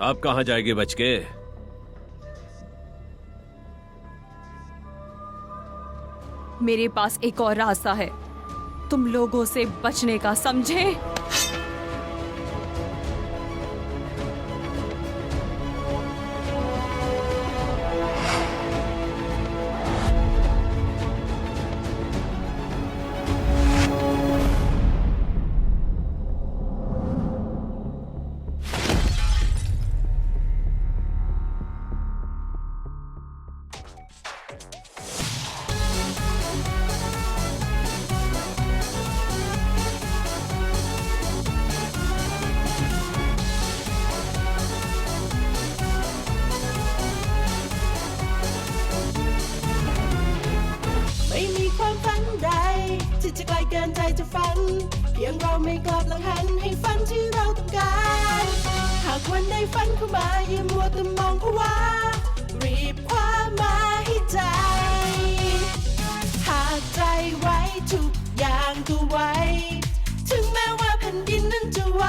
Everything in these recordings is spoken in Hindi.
आप कहाँ जाएगी बचके? मेरे पास एक और रास्ता है तुम लोगों से बचने का, समझे?ไม่มีความฝันใดที่จะไกลเกินใจจะฝันเพียงเราไม่กลับหลังหันให้ฝันที่เราต้องการหากวันใดฝันเข้ามาอย่ามัวแต่มองผวารีบคว้ามาให้ใจหากใจไว้ทุกอย่างก็ไว้ถึงแม้ว่าแผ่นดินนั้นจะไหว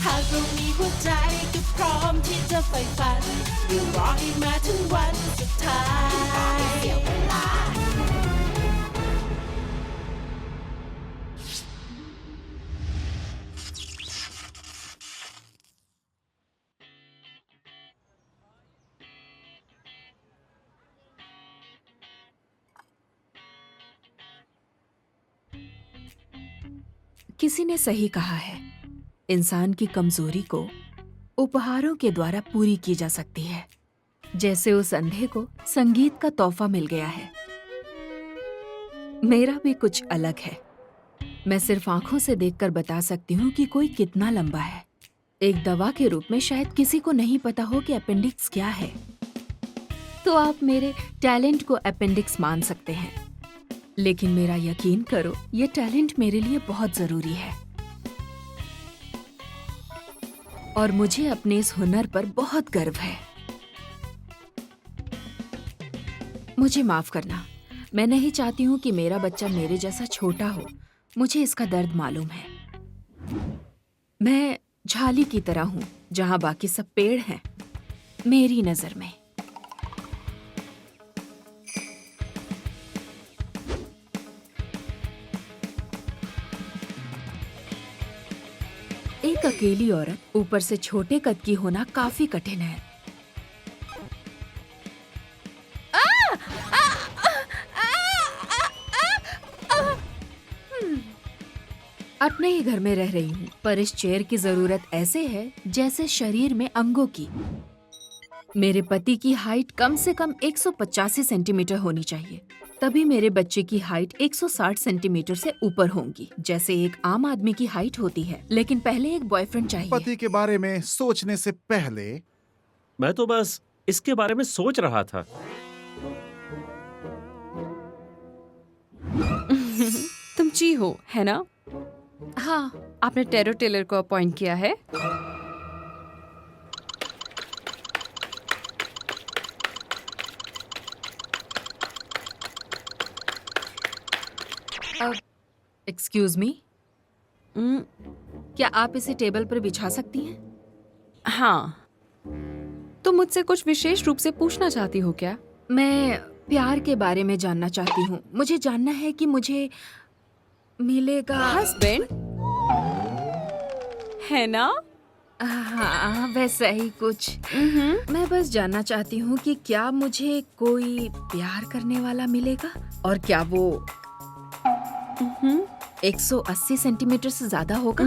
หากเรามีหัวใจก็พร้อมที่จะใฝ่ฝันอย่ารอให้มาถึงวันสุดท้ายเสียเวลา किसी ने सही कहा है, इंसान की कमजोरी को उपहारों के द्वारा पूरी की जा सकती है। जैसे उस अंधे को संगीत का तोहफा मिल गया है, मेरा भी कुछ अलग है। मैं सिर्फ आंखों से देखकर बता सकती हूँ कि कोई कितना लंबा है। एक दवा के रूप में शायद किसी को नहीं पता हो कि अपेंडिक्स क्या है, तो आप मेरे टैलेंट को अपेंडिक्स मान सकते हैं। लेकिन मेरा यकीन करो, ये टैलेंट मेरे लिए बहुत जरूरी है और मुझे अपने इस हुनर पर बहुत गर्व है। मुझे माफ करना, मैं नहीं चाहती हूँ कि मेरा बच्चा मेरे जैसा छोटा हो। मुझे इसका दर्द मालूम है। मैं झाली की तरह हूँ जहाँ बाकी सब पेड़ हैं, मेरी नजर में। एक अकेली औरत, ऊपर से छोटे कद की होना काफी कठिन है। अपने ही घर में रह रही हूँ, पर इस चेयर की जरूरत ऐसे है जैसे शरीर में अंगों की। मेरे पति की हाइट कम से कम 185 सेंटीमीटर होनी चाहिए, तभी मेरे बच्चे की हाइट 160 सेंटीमीटर से ऊपर होंगी, जैसे एक आम आदमी की हाइट होती है। लेकिन पहले एक बॉयफ्रेंड चाहिए। पति के बारे में सोचने से पहले मैं तो बस इसके बारे में सोच रहा था। तुम ची हो, है ना? हाँ, आपने टेरो टेलर को अपॉइंट किया है? एक्सक्यूज मी, क्या आप इसे टेबल पर बिछा सकती हैं? हाँ। तुम मुझसे कुछ विशेष रूप से पूछना चाहती हो क्या? मैं प्यार के बारे में जानना चाहती हूँ। मुझे जानना है कि मुझे मिलेगा हस्बैंड, है ना? हाँ, वैसा ही कुछ। मैं बस जानना चाहती हूँ कि क्या मुझे कोई प्यार करने वाला मिलेगा और क्या वो 180 सेंटीमीटर से ज्यादा होगा?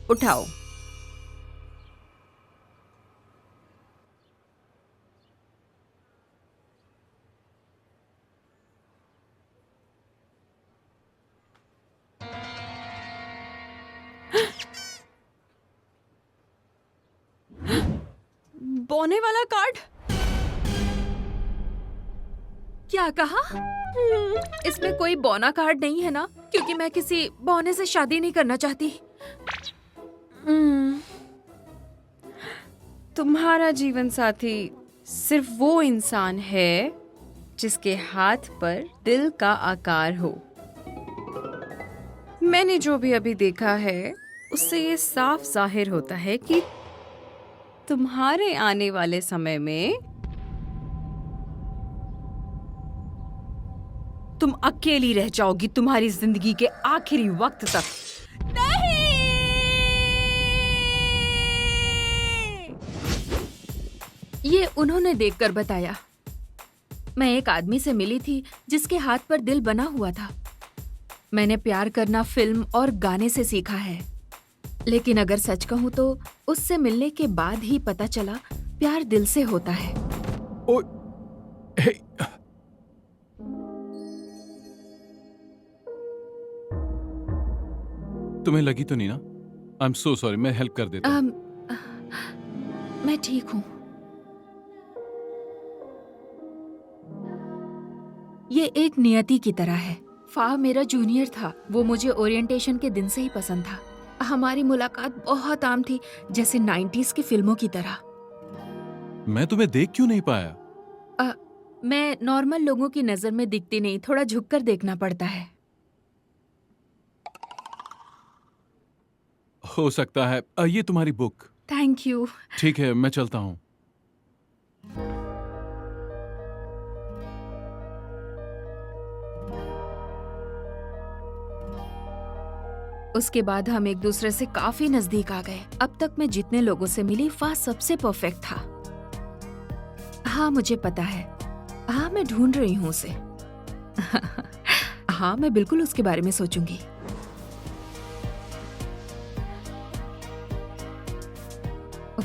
उठाओ। बौने वाला कार्ड? क्या कहा? इसमें कोई बौना कार्ड नहीं है ना? क्योंकि मैं किसी बौने से शादी नहीं करना चाहती। तुम्हारा जीवन साथी सिर्फ वो इंसान है जिसके हाथ पर दिल का आकार हो। मैंने जो भी अभी देखा है उससे ये साफ जाहिर होता है कि तुम्हारे आने वाले समय में तुम अकेली रह जाओगी तुम्हारी जिंदगी के आखिरी वक्त तक। ये उन्होंने देखकर बताया। मैं एक आदमी से मिली थी जिसके हाथ पर दिल बना हुआ था। मैंने प्यार करना फिल्म और गाने से सीखा है, लेकिन अगर सच कहूँ तो उससे मिलने के बाद ही पता चला प्यार दिल से होता है। ओ, हे, तुम्हें लगी तो नहीं ना? आई एम सो सॉरी, मैं हेल्प कर देता हूँ। मैं ठीक हूँ। ये एक नियति की तरह है। फा मेरा जूनियर था। वो मुझे ओरिएंटेशन के दिन से ही पसंद था। हमारी मुलाकात बहुत आम थी, जैसे 90s की फिल्मों की तरह। मैं तुम्हें देख क्यों नहीं पाया? मैं नॉर्मल लोगों की नजर में दिखती नहीं, थोड़ा झुककर देखना पड़ता है। हो सकता है ये तुम्हारी बुक। Thank you. ठीक है, मैं चलता हूँ। उसके बाद हम एक दूसरे से काफी नजदीक आ गए। अब तक मैं जितने लोगों से मिली, फा सबसे परफेक्ट था। हाँ, मुझे पता है। हाँ, मैं ढूंढ रही हूँ उसे। हाँ, मैं बिल्कुल उसके बारे में सोचूंगी।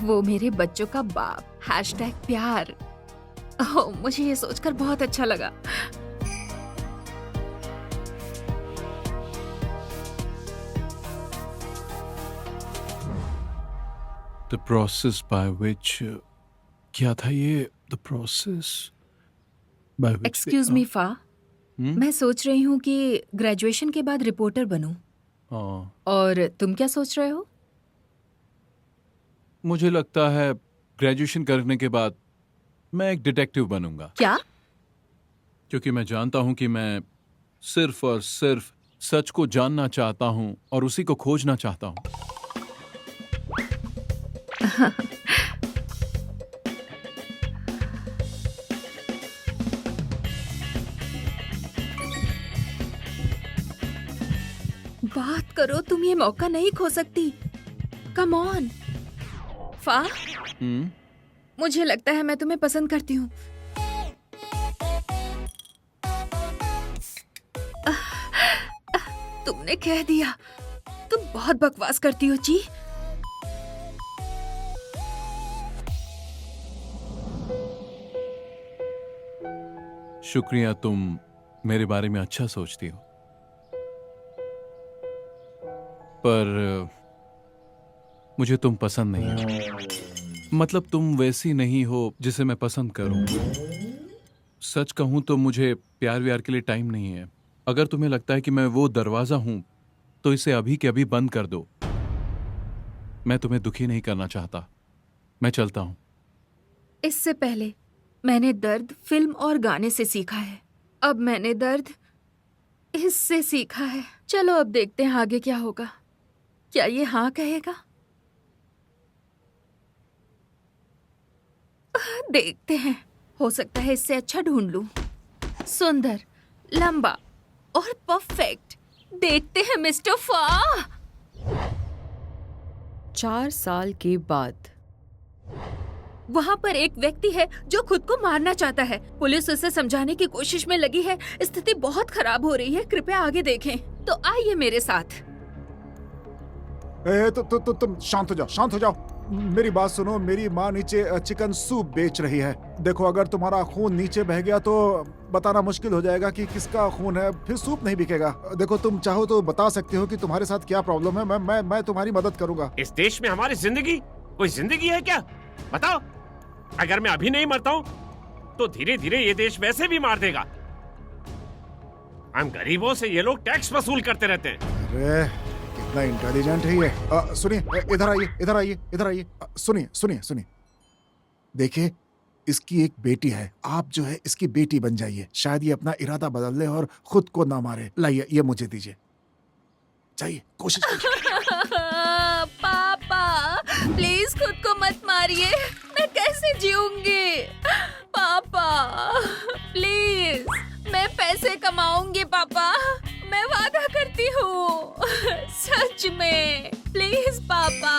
वो मेरे बच्चों का बाप। #प्यार। ओह, मुझे ये सोचकर बहुत अच्छा लगा। The process by which क्या था ये? The process by which excuse me फा, मैं सोच रही हूँ कि ग्रेजुएशन के बाद रिपोर्टर बनूं। हाँ, और तुम क्या सोच रहे हो? मुझे लगता है ग्रेजुएशन करने के बाद मैं एक डिटेक्टिव बनूंगा, क्या? क्योंकि मैं जानता हूं कि मैं सिर्फ और सिर्फ सच को जानना चाहता हूं और उसी को खोजना चाहता हूं। बात करो, तुम ये मौका नहीं खो सकती। कम ऑन फा, मुझे लगता है मैं तुम्हें पसंद करती हूँ। तुमने कह दिया। तुम बहुत बकवास करती हो जी। शुक्रिया, तुम मेरे बारे में अच्छा सोचती हो, पर मुझे तुम पसंद नहीं हो। मतलब तुम वैसी नहीं हो जिसे मैं पसंद करूं। सच कहूं तो मुझे प्यार व्यार के लिए टाइम नहीं है। अगर तुम्हें लगता है कि मैं वो दरवाजा हूं तो इसे अभी के अभी बंद कर दो। मैं तुम्हें दुखी नहीं करना चाहता। मैं चलता हूं। इससे पहले मैंने दर्द फिल्म और गाने से सीखा है। अब मैंने दर्द इससे सीखा है। चलो अब देखते हैं आगे क्या होगा। क्या ये हाँ कहेगा? देखते हैं, हो सकता है इससे अच्छा ढूंढ लूं। सुंदर, लंबा और परफेक्ट। देखते हैं मिस्टर फा। 4 साल के बाद वहाँ पर एक व्यक्ति है जो खुद को मारना चाहता है। पुलिस उसे समझाने की कोशिश में लगी है। स्थिति बहुत खराब हो रही है। कृपया आगे देखें। तो आइए मेरे साथ। तुम शांत हो जाओ, शांत हो जाओ। मेरी बात सुनो। मेरी माँ नीचे चिकन सूप बेच रही है। देखो, अगर तुम्हारा खून नीचे बह गया तो बताना मुश्किल हो जाएगा कि किसका खून है। फिर सूप नहीं बिकेगा। देखो, तुम चाहो तो बता सकते हो कि तुम्हारे साथ क्या प्रॉब्लम है। मैं तुम्हारी मदद करूंगा। इस देश में हमारी जिंदगी कोई जिंदगी है क्या? बताओ। अगर मैं अभी नहीं मरता हूँ तो धीरे धीरे ये देश वैसे भी मार देगा। हम गरीबों से ये लोग टैक्स वसूल करते रहते हैं। अरे कितना इंटेलिजेंट है ये। सुनिए, इधर आइए, इधर आइए, इधर आइए। सुनिए सुनिए सुनिए। देखिए, इसकी एक बेटी है। आप जो है इसकी बेटी बन जाइए। शायद ये अपना इरादा बदल ले और खुद को ना मारे। लाइए, ये मुझे दीजिए। चाहिए, कोशिश कीजिए। पापा प्लीज खुद को मत मारिए, मैं कैसे जीऊंगी? पापा प्लीज, मैं पैसे कमाऊंगी पापा, मैं वादा करती हूँ, सच में, प्लीज पापा।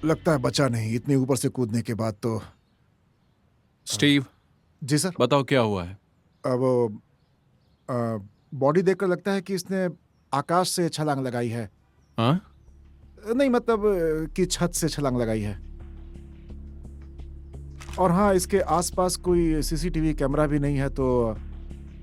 लगता है बचा नहीं, इतने ऊपर से कूदने के बाद तो। स्टीव, जी सर। बताओ क्या हुआ है? अब बॉडी देखकर लगता है कि इसने आकाश से छलांग लगाई है। हाँ? नहीं मतलब कि छत से छलांग लगाई है। और हाँ, इसके आसपास कोई सीसीटीवी कैमरा भी नहीं है, तो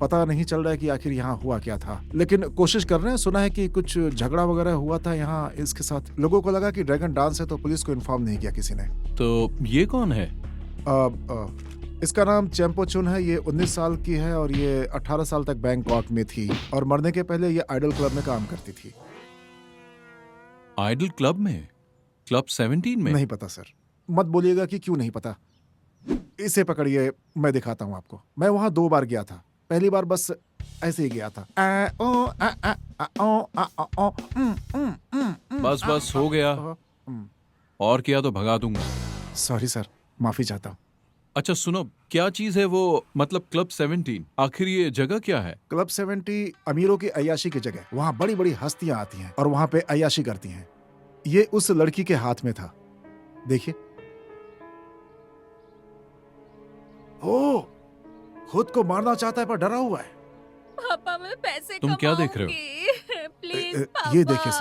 पता नहीं चल रहा है कि आखिर यहाँ हुआ क्या था। लेकिन कोशिश कर रहे हैं। सुना है कि कुछ झगड़ा वगैरह हुआ था यहाँ इसके साथ। लोगों को लगा कि ड्रैगन डांस है, तो पुलिस को इन्फॉर्म नहीं किया किसी ने। तो ये कौन है? इसका नाम चैंपो चुन है। ये 19 साल की है और ये 18 साल तक बैंकॉक में थी और मरने के पहले ये आइडल क्लब में काम करती थी। आइडल क्लब में? क्लब 17 में? नहीं पता सर। मत बोलिएगा कि क्यों नहीं पता। इसे पकड़िए, मैं दिखाता हूँ आपको। मैं वहाँ 2 बार गया था। पहली बार बस ऐसे ही गया था। बस बस हो गया। और किया तो भगा दूंगा। सॉरी सर, माफी चाहता हूँ। अच्छा सुनो, क्या चीज है वो, मतलब क्लब 17? आखिर ये जगह क्या है? क्लब 70 अमीरों की अय्याशी की जगह। वहाँ बड़ी बड़ी हस्तियां आती हैं और वहाँ पे अय्याशी करती हैं। ये उस लड़की के हाथ में था, देखिए। ओ, खुद को मारना चाहता है पर डरा हुआ है। पापा मैं पैसे तुम क्या देख रहे हो? प्लीज पापा। ये देखिए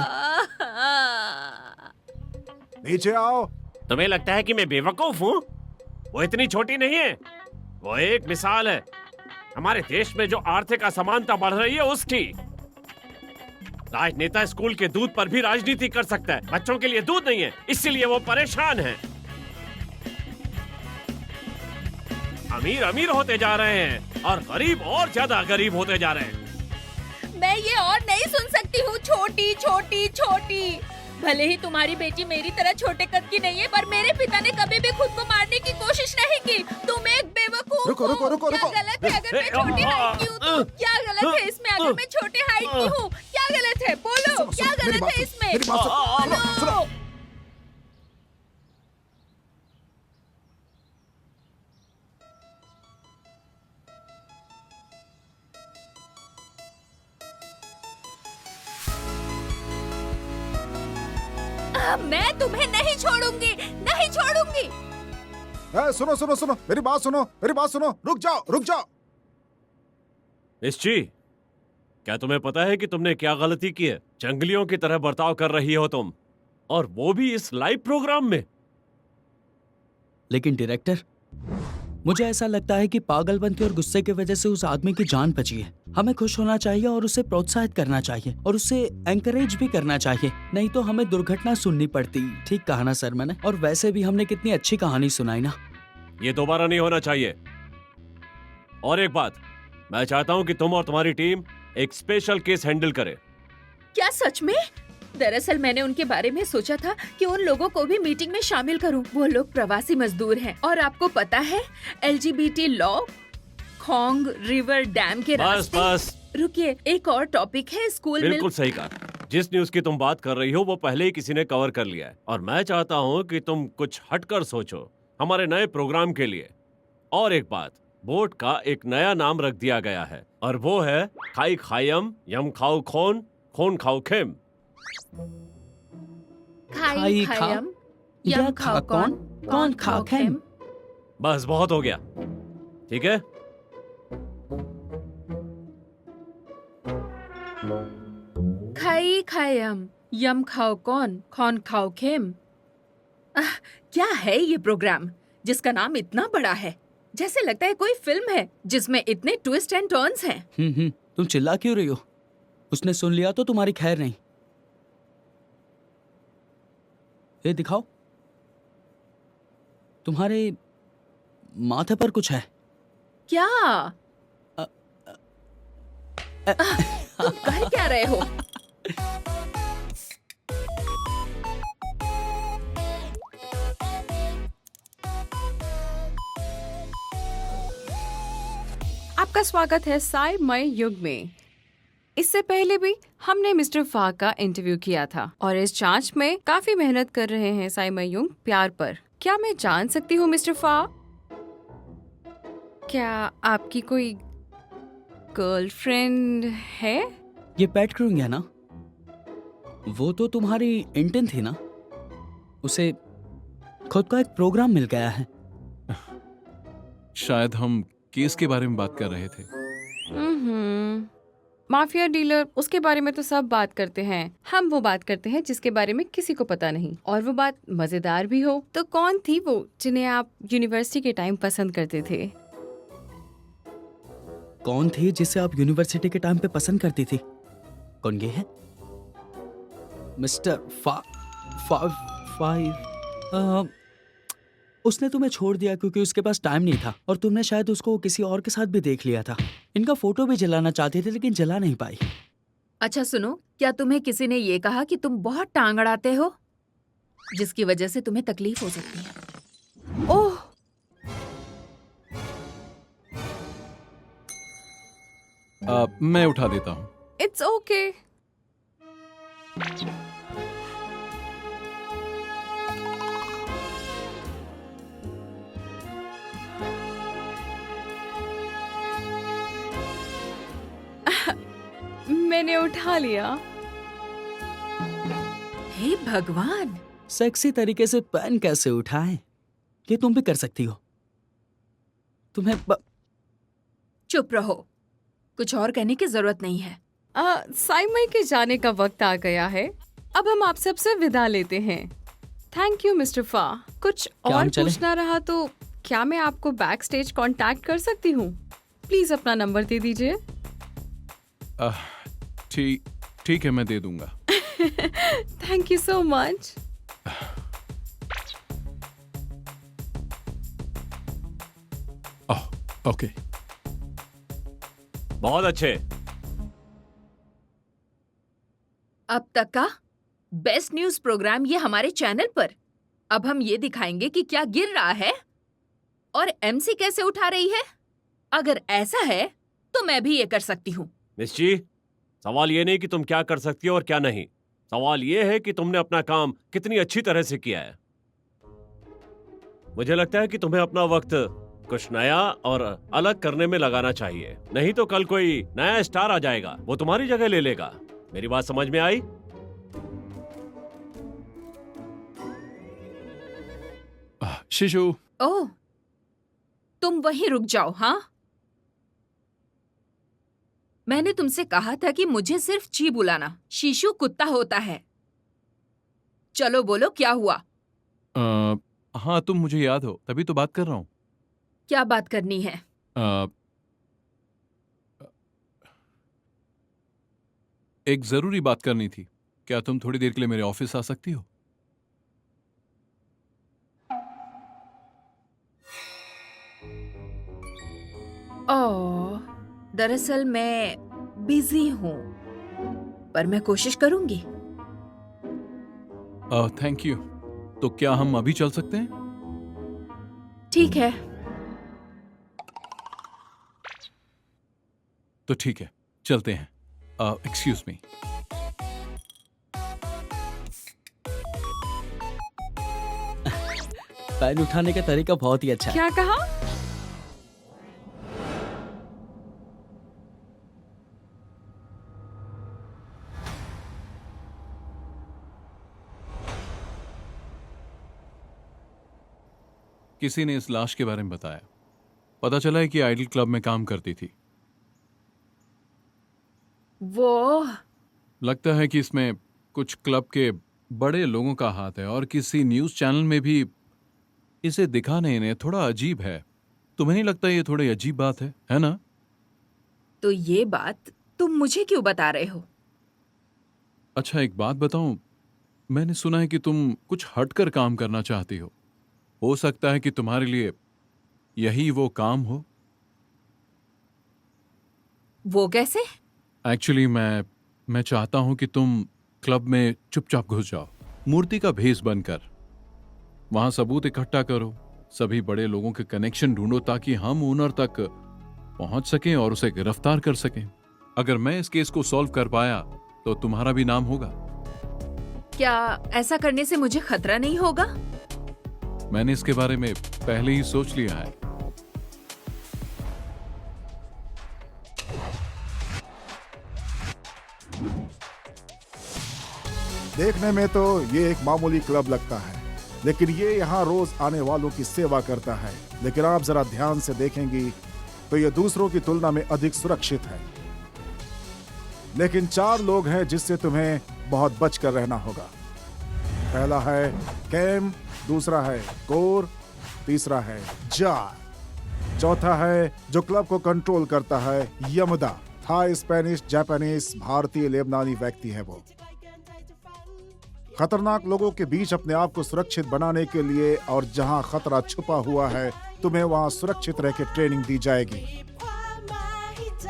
नीचे आओ। तुम्हें लगता है कि मैं बेवकूफ हूँ? वो इतनी छोटी नहीं है। वो एक मिसाल है हमारे देश में जो आर्थिक असमानता बढ़ रही है उसकी। राजनेता स्कूल के दूध पर भी राजनीति कर सकता है, बच्चों के लिए दूध नहीं है, इसीलिए वो परेशान है। अमीर अमीर होते जा रहे हैं और गरीब और ज्यादा गरीब होते जा रहे हैं। मैं ये और नहीं सुन सकती हूँ। छोटी छोटी छोटी। भले ही तुम्हारी बेटी मेरी तरह छोटे कद की नहीं है, पर मेरे पिता ने कभी भी खुद को मारने की कोशिश नहीं की। तुम एक बेवकूफ रुको, हो। रुको, रुको, क्या रुको। गलत है अगर मैं छोटी हाइट की हूँ तो? क्या गलत है इसमें अगर मैं छोटे हाइट की हूँ? क्या गलत है? बोलो, क्या गलत है इसमें? मेरी बात सुनो, सुनो। मैं तुम्हें नहीं छोड़ूंगी, नहीं छोड़ूंगी। सुनो सुनो सुनो, मेरी बात सुनो, मेरी बात सुनो। रुक जाओ, रुक जाओ। निश्ची, क्या तुम्हें पता है कि तुमने क्या गलती की है? जंगलियों की तरह बर्ताव कर रही हो तुम, और वो भी इस लाइव प्रोग्राम में। लेकिन डायरेक्टर, मुझे ऐसा लगता है कि पागलपंती और गुस्से की वजह से उस आदमी की जान बची है। हमें खुश होना चाहिए और उसे प्रोत्साहित करना चाहिए और उसे एंकरेज भी करना चाहिए, नहीं तो हमें दुर्घटना सुननी पड़ती। ठीक कहा ना सर मैंने? और वैसे भी हमने कितनी अच्छी कहानी सुनाई ना। ये दोबारा नहीं होना चाहिए। और एक बात, मैं चाहता हूं कि तुम और तुम्हारी टीम एक स्पेशल केस हैंडल करे। क्या सच में? दरअसल मैंने उनके बारे में सोचा था कि उन लोगों को भी मीटिंग में शामिल करूं। वो लोग प्रवासी मजदूर हैं और आपको पता है LGBT लॉ खोंग रिवर डैम के रास्ते। बस रुकिए, एक और टॉपिक है स्कूल में। बिल्कुल सही कहा। जिस न्यूज की तुम बात कर रही हो वो पहले ही किसी ने कवर कर लिया है, और मैं चाहता हूँ कि तुम कुछ हटकर सोचो हमारे नए प्रोग्राम के लिए। और एक बात, बोट का एक नया नाम रख दिया गया है और वो है खाई खायम यम खाओ खोन खोन खाओ खेम। खाई खायम यम खाओ कौन, कौन खाओ खेम। बस बहुत हो गया, ठीक है? खाई खायम यम खाओ कौन, कौन खाओ खेम। क्या है ये प्रोग्राम जिसका नाम इतना बड़ा है? जैसे लगता है कोई फिल्म है जिसमें इतने ट्विस्ट एंड टर्न्स हैं। तुम चिल्ला क्यों रही हो? उसने सुन लिया तो तुम्हारी खैर नहीं। ये दिखाओ, तुम्हारे माथे पर कुछ है क्या? तुम कह क्या रहे हो? आपका स्वागत है साई मय युग में। इससे पहले भी हमने मिस्टर फा का इंटरव्यू किया था और इस जांच में काफी मेहनत कर रहे हैं साइमयुंग प्यार पर। क्या मैं जान सकती हूँ मिस्टर फा, क्या आपकी कोई गर्लफ्रेंड है? ये पैट क्रूंग है ना, वो तो तुम्हारी इंटर्न थी ना, उसे खुद का एक प्रोग्राम मिल गया है। शायद हम केस के बारे में बात कर रहे थे। माफिया डीलर, उसके बारे में तो सब बात करते हैं, हम वो बात करते हैं जिसके बारे में किसी को पता नहीं, और वो बात मजेदार भी हो। तो कौन थी वो जिन्हें आप यूनिवर्सिटी के टाइम पसंद करते थे? कौन थी जिसे आप यूनिवर्सिटी के टाइम पे पसंद करती थी? कौन ये है? Mister five. उसने तुम्हें छोड़ दिया क्योंकि उसके पास टाइम नहीं था, और तुमने शायद उसको किसी और के साथ भी देख लिया था। इनका फोटो भी जलाना चाहते थे लेकिन जला नहीं पाई। अच्छा सुनो, क्या तुम्हें किसी ने ये कहा कि तुम बहुत टांग अड़ाते हो, जिसकी वजह से तुम्हें तकलीफ हो सकती है? ओह, मैं उठा देता हूँ। It's okay. मैंने उठा लिया। हे भगवान, सेक्सी तरीके से पेन कैसे उठाएं? ये तुम भी कर सकती हो। तुम्हें चुप रहो, कुछ और कहने की जरूरत नहीं है। साइमई के जाने का वक्त आ गया है, अब हम आप सबसे विदा लेते हैं। थैंक यू मिस्टर फा। कुछ क्या और हम चलें? पूछना रहा तो क्या मैं आपको बैक स्टेज कॉन्टैक्ट कर सकती हूँ? प्लीज अपना नंबर दे दीजिए। ठीक है, मैं दे दूंगा। Thank you so much. Okay. बहुत अच्छे। अब तक का बेस्ट न्यूज प्रोग्राम ये हमारे चैनल पर। अब हम ये दिखाएंगे कि क्या गिर रहा है और एमसी कैसे उठा रही है। अगर ऐसा है तो मैं भी ये कर सकती हूँ। मिस जी, सवाल ये नहीं कि तुम क्या कर सकती हो और क्या नहीं, सवाल ये है कि तुमने अपना काम कितनी अच्छी तरह से किया है। मुझे लगता है कि तुम्हें अपना वक्त कुछ नया और अलग करने में लगाना चाहिए, नहीं तो कल कोई नया स्टार आ जाएगा, वो तुम्हारी जगह ले लेगा। मेरी बात समझ में आई? शिशु। ओह, तुम वहीं रुक जाओ। हाँ, मैंने तुमसे कहा था कि मुझे सिर्फ ची बुलाना। शीशु कुत्ता होता है। चलो बोलो, क्या हुआ? हाँ, तुम मुझे याद हो, तभी तो बात कर रहा हूँ। क्या बात करनी है? एक जरूरी बात करनी थी। क्या तुम थोड़ी देर के लिए मेरे ऑफिस आ सकती हो? ओह, दरअसल मैं बिजी हूँ, पर मैं कोशिश करूंगी। Thank you. तो क्या हम अभी चल सकते हैं? ठीक है। तो ठीक है, चलते हैं। Excuse me. पेन उठाने का तरीका बहुत ही अच्छा है। क्या कहा? किसी ने इस लाश के बारे में बताया। पता चला है कि आइडल क्लब में काम करती थी। वो लगता है कि इसमें कुछ क्लब के बड़े लोगों का हाथ है, और किसी न्यूज चैनल में भी इसे दिखाने इन्हें थोड़ा अजीब है। तुम्हें नहीं लगता ये थोड़ी अजीब बात है ना? तो ये बात तुम मुझे क्यों बता रहे हो? अच्छा, एक बात बताऊं, मैंने सुना है कि तुम कुछ हटकर काम करना चाहती हो सकता है कि तुम्हारे लिए यही वो काम हो। वो कैसे? एक्चुअली मैं चाहता हूं कि तुम क्लब में चुपचाप घुस जाओ, मूर्ति का भेष बनकर। वहां सबूत इकट्ठा करो, सभी बड़े लोगों के कनेक्शन ढूंढो, ताकि हम ओनर तक पहुंच सकें और उसे गिरफ्तार कर सकें। अगर मैं इस केस को सॉल्व कर पाया तो तुम्हारा भी नाम होगा। क्या ऐसा करने से मुझे खतरा नहीं होगा? मैंने इसके बारे में पहले ही सोच लिया है। देखने में तो ये एक मामूली क्लब लगता है, लेकिन ये यहाँ रोज आने वालों की सेवा करता है। लेकिन आप जरा ध्यान से देखेंगी तो ये दूसरों की तुलना में अधिक सुरक्षित है। लेकिन 4 लोग हैं जिससे तुम्हें बहुत बचकर रहना होगा। पहला है कैम, दूसरा है कोर, तीसरा है जार, चौथा है जो क्लब को कंट्रोल करता है यमदा। थाई, स्पेनिश, जापानीज, भारतीय, लेबनानी व्यक्ति है वो। खतरनाक लोगों के बीच अपने आप को सुरक्षित बनाने के लिए और जहां खतरा छुपा हुआ है तुम्हें वहां सुरक्षित रह के ट्रेनिंग दी जाएगी। ความหมายใจ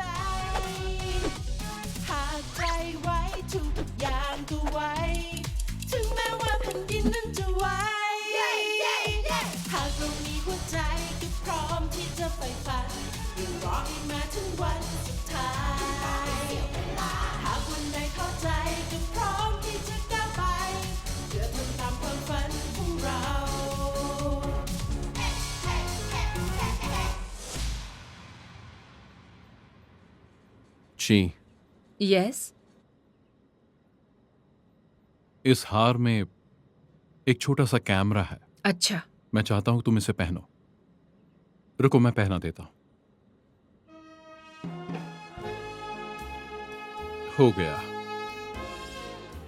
หากใจไว้ทุกอย่างก็ไว้ ถึงแม้ว่าแผ่นดินนั้นจะไหว หากเรามีหัวใจก็พร้อมที่จะใฝ่ฝันยังรอให้มาถึงวันสุดท้าย หากวันใดท้อใจก็พร้อมที่จะก้าวไปเพื่อทำตามความฝันของเรา ची, यस। इस हार में एक छोटा सा कैमरा है। अच्छा। मैं चाहता हूं तुम इसे पहनो। रुको, मैं पहना देता हूं। हो गया।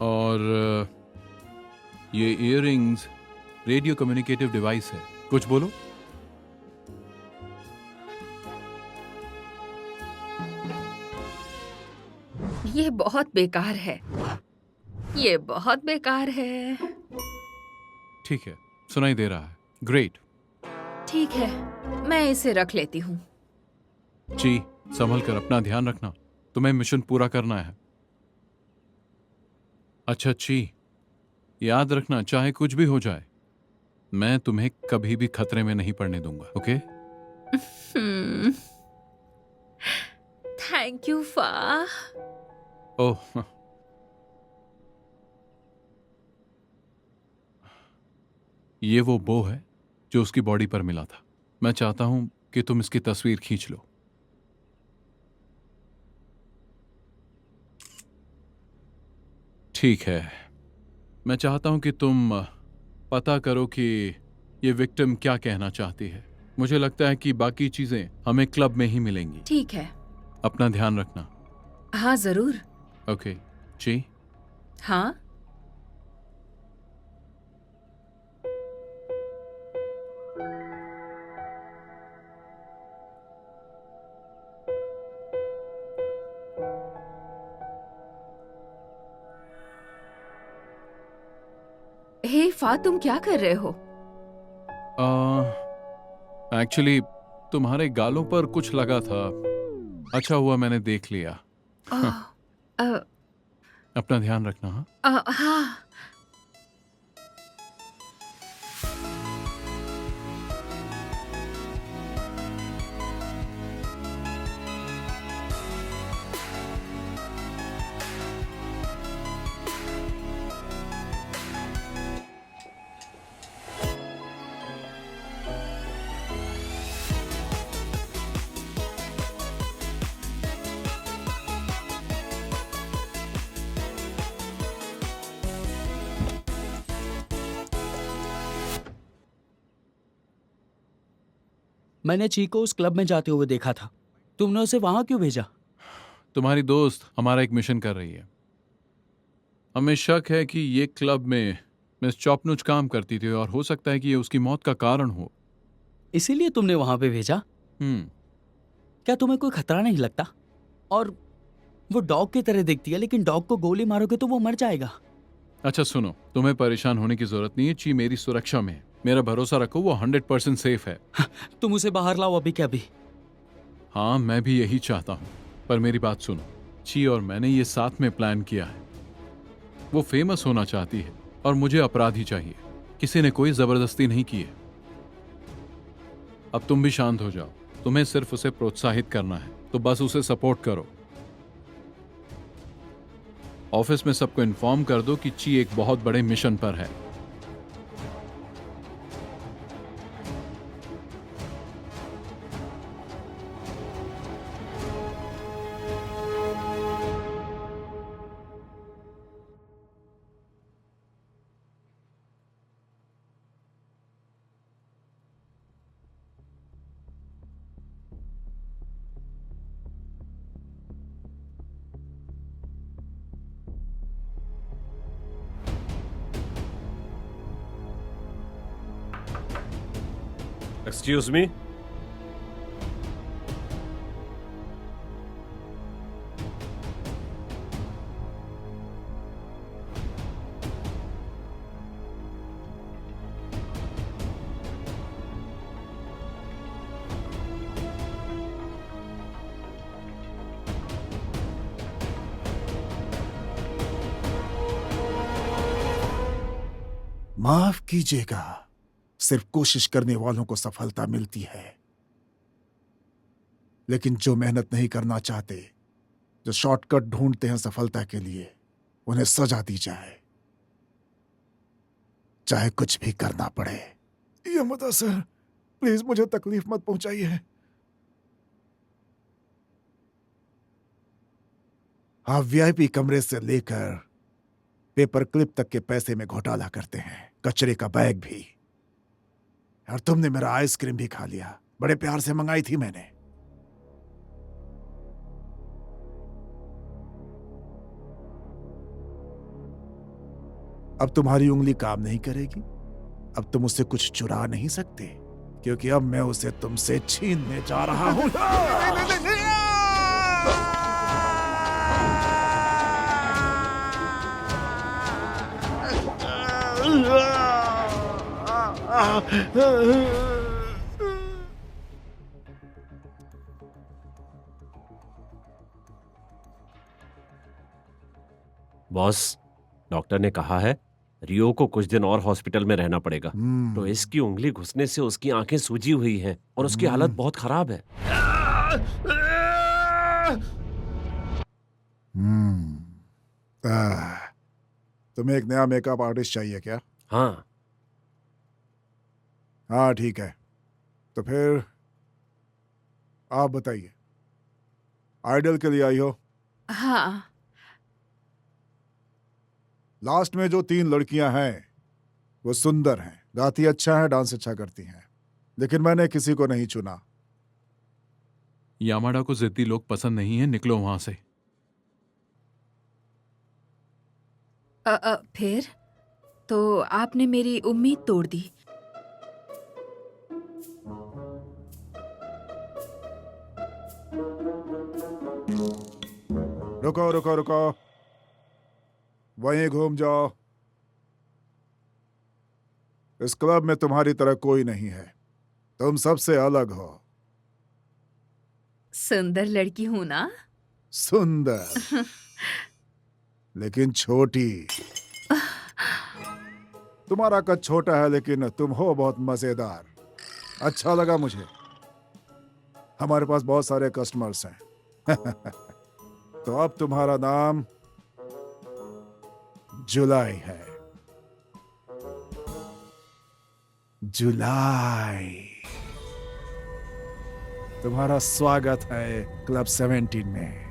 और ये इयररिंग्स रेडियो कम्युनिकेटिव डिवाइस है। कुछ बोलो। ये बहुत बेकार है, ये बहुत बेकार है। ठीक है, सुनाई दे रहा है। ग्रेट। ठीक है, मैं इसे रख लेती हूँ। ची, संभल कर अपना ध्यान रखना, तुम्हें मिशन पूरा करना है। अच्छा ची, याद रखना चाहे कुछ भी हो जाए, मैं तुम्हें कभी भी खतरे में नहीं पड़ने दूंगा। ओके? थैंक यू फा। ओह, ये वो बो है जो उसकी बॉडी पर मिला था। मैं चाहता हूं कि तुम इसकी तस्वीर खींच लो। ठीक है, मैं चाहता हूं कि तुम पता करो कि ये विक्टिम क्या कहना चाहती है। मुझे लगता है कि बाकी चीजें हमें क्लब में ही मिलेंगी। ठीक है। अपना ध्यान रखना। हाँ जरूर। ओके जी। हाँ। हे फा, तुम क्या कर रहे हो? एक्चुअली तुम्हारे गालों पर कुछ लगा था। अच्छा हुआ मैंने देख लिया। अपना ध्यान रखना। हाँ। हाँ। मैंने ची को उस क्लब में जाते हुए देखा था। तुमने उसे वहां क्यों भेजा? तुम्हारी दोस्त हमारा एक मिशन कर रही है। हमें शक है कि ये क्लब में मिस चॉपनुच काम करती थी और हो सकता है कि ये उसकी मौत का कारण हो। इसीलिए तुमने वहां पे भेजा? क्या तुम्हें कोई खतरा नहीं लगता? और वो डॉग की तरह दिखती है, लेकिन डॉग को गोली मारोगे तो वो मर जाएगा। अच्छा सुनो, तुम्हें परेशान होने की जरूरत नहीं है। ची मेरी सुरक्षा में है। मेरा भरोसा रखो, वो 100% सेफ है। तुम उसे बाहर लाओ अभी के अभी। हाँ, मैं भी यही चाहता हूँ, पर मेरी बात सुनो। ची और मैंने ये साथ में प्लान किया है। वो फेमस होना चाहती है और मुझे अपराधी चाहिए। किसी ने कोई जबरदस्ती नहीं की है। अब तुम भी शांत हो जाओ। तुम्हें सिर्फ उसे प्रोत्साहित करना है, तो बस उसे सपोर्ट करो। ऑफिस में सबको इन्फॉर्म कर दो कि ची एक बहुत बड़े मिशन पर है। Excuse me. माफ कीजिएगा, सिर्फ कोशिश करने वालों को सफलता मिलती है, लेकिन जो मेहनत नहीं करना चाहते, जो शॉर्टकट ढूंढते हैं सफलता के लिए, उन्हें सजा दी जाए, चाहे कुछ भी करना पड़े। यमदा सर, प्लीज मुझे तकलीफ मत पहुंचाइए। आप वीआईपी कमरे से लेकर पेपर क्लिप तक के पैसे में घोटाला करते हैं, कचरे का बैग भी। और तुमने मेरा आइसक्रीम भी खा लिया, बड़े प्यार से मंगाई थी मैंने। अब तुम्हारी उंगली काम नहीं करेगी, अब तुम उससे कुछ चुरा नहीं सकते, क्योंकि अब मैं उसे तुमसे छीनने जा रहा हूं। बॉस, डॉक्टर ने कहा है रियो को कुछ दिन और हॉस्पिटल में रहना पड़ेगा। तो इसकी उंगली घुसने से उसकी आंखें सूजी हुई हैं और उसकी हालत बहुत खराब है। तुम्हें एक नया मेकअप आर्टिस्ट चाहिए क्या? हाँ। हाँ ठीक है, तो फिर आप बताइए, आइडल के लिए आई हो? हाँ। लास्ट में जो 3 लड़कियां हैं वो सुंदर हैं, गाती अच्छा है, डांस अच्छा करती हैं, लेकिन मैंने किसी को नहीं चुना। यामाडा को जिद्दी लोग पसंद नहीं है, निकलो वहां से। फिर तो आपने मेरी उम्मीद तोड़ दी। रुको रुको रुको, वहीं घूम जाओ। इस क्लब में तुम्हारी तरह कोई नहीं है, तुम सबसे अलग हो। सुंदर लड़की हूं ना? सुंदर लेकिन छोटी। तुम्हारा कद छोटा है, लेकिन तुम हो बहुत मजेदार। अच्छा लगा मुझे। हमारे पास बहुत सारे कस्टमर्स हैं। तो अब तुम्हारा नाम जुलाई है। जुलाई, तुम्हारा स्वागत है क्लब 17 में।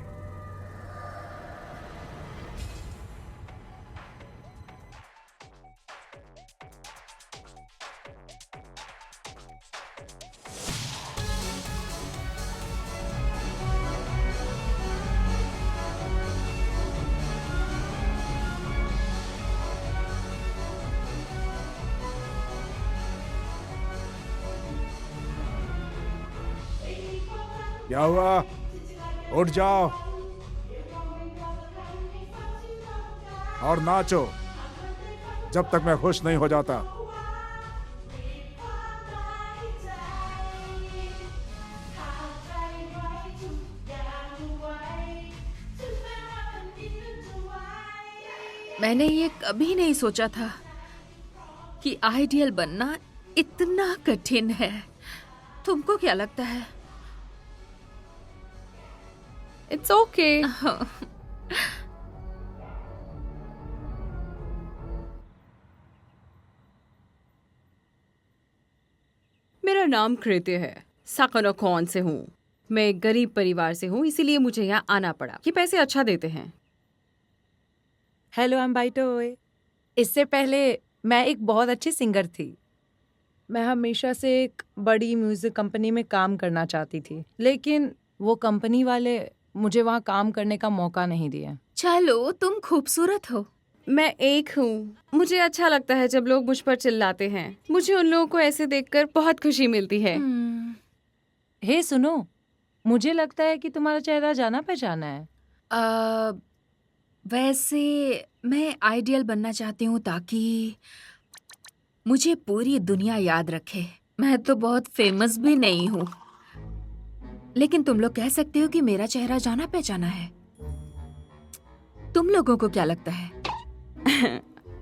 क्या हुआ? उठ जाओ और नाचो जब तक मैं खुश नहीं हो जाता। मैंने ये कभी नहीं सोचा था कि आइडियल बनना इतना कठिन है। तुमको क्या लगता है? It's okay. मेरा नाम कृत्य है, साकनोकॉन से हूँ। मैं एक गरीब परिवार से हूँ, इसीलिए मुझे यहाँ आना पड़ा। ये पैसे अच्छा देते हैं। हेलो, आई एम बाइटोए। इससे पहले मैं एक बहुत अच्छी सिंगर थी। मैं हमेशा से एक बड़ी म्यूजिक कंपनी में काम करना चाहती थी, लेकिन वो कंपनी वाले मुझे वहाँ काम करने का मौका नहीं दिया। चलो, तुम खूबसूरत हो। मैं एक हूँ। मुझे अच्छा लगता है जब लोग मुझ पर चिल्लाते हैं। मुझे उन लोगों को ऐसे देखकर बहुत खुशी मिलती है। हे सुनो, मुझे लगता है कि तुम्हारा चेहरा जाना पहचाना है। वैसे मैं आइडियल बनना चाहती हूँ ताकि मुझे पूरी दुनिया याद रखे। मैं तो बहुत फेमस भी नहीं हूँ, लेकिन तुम लोग कह सकते हो कि मेरा चेहरा जाना पहचाना है। तुम लोगों को क्या लगता है?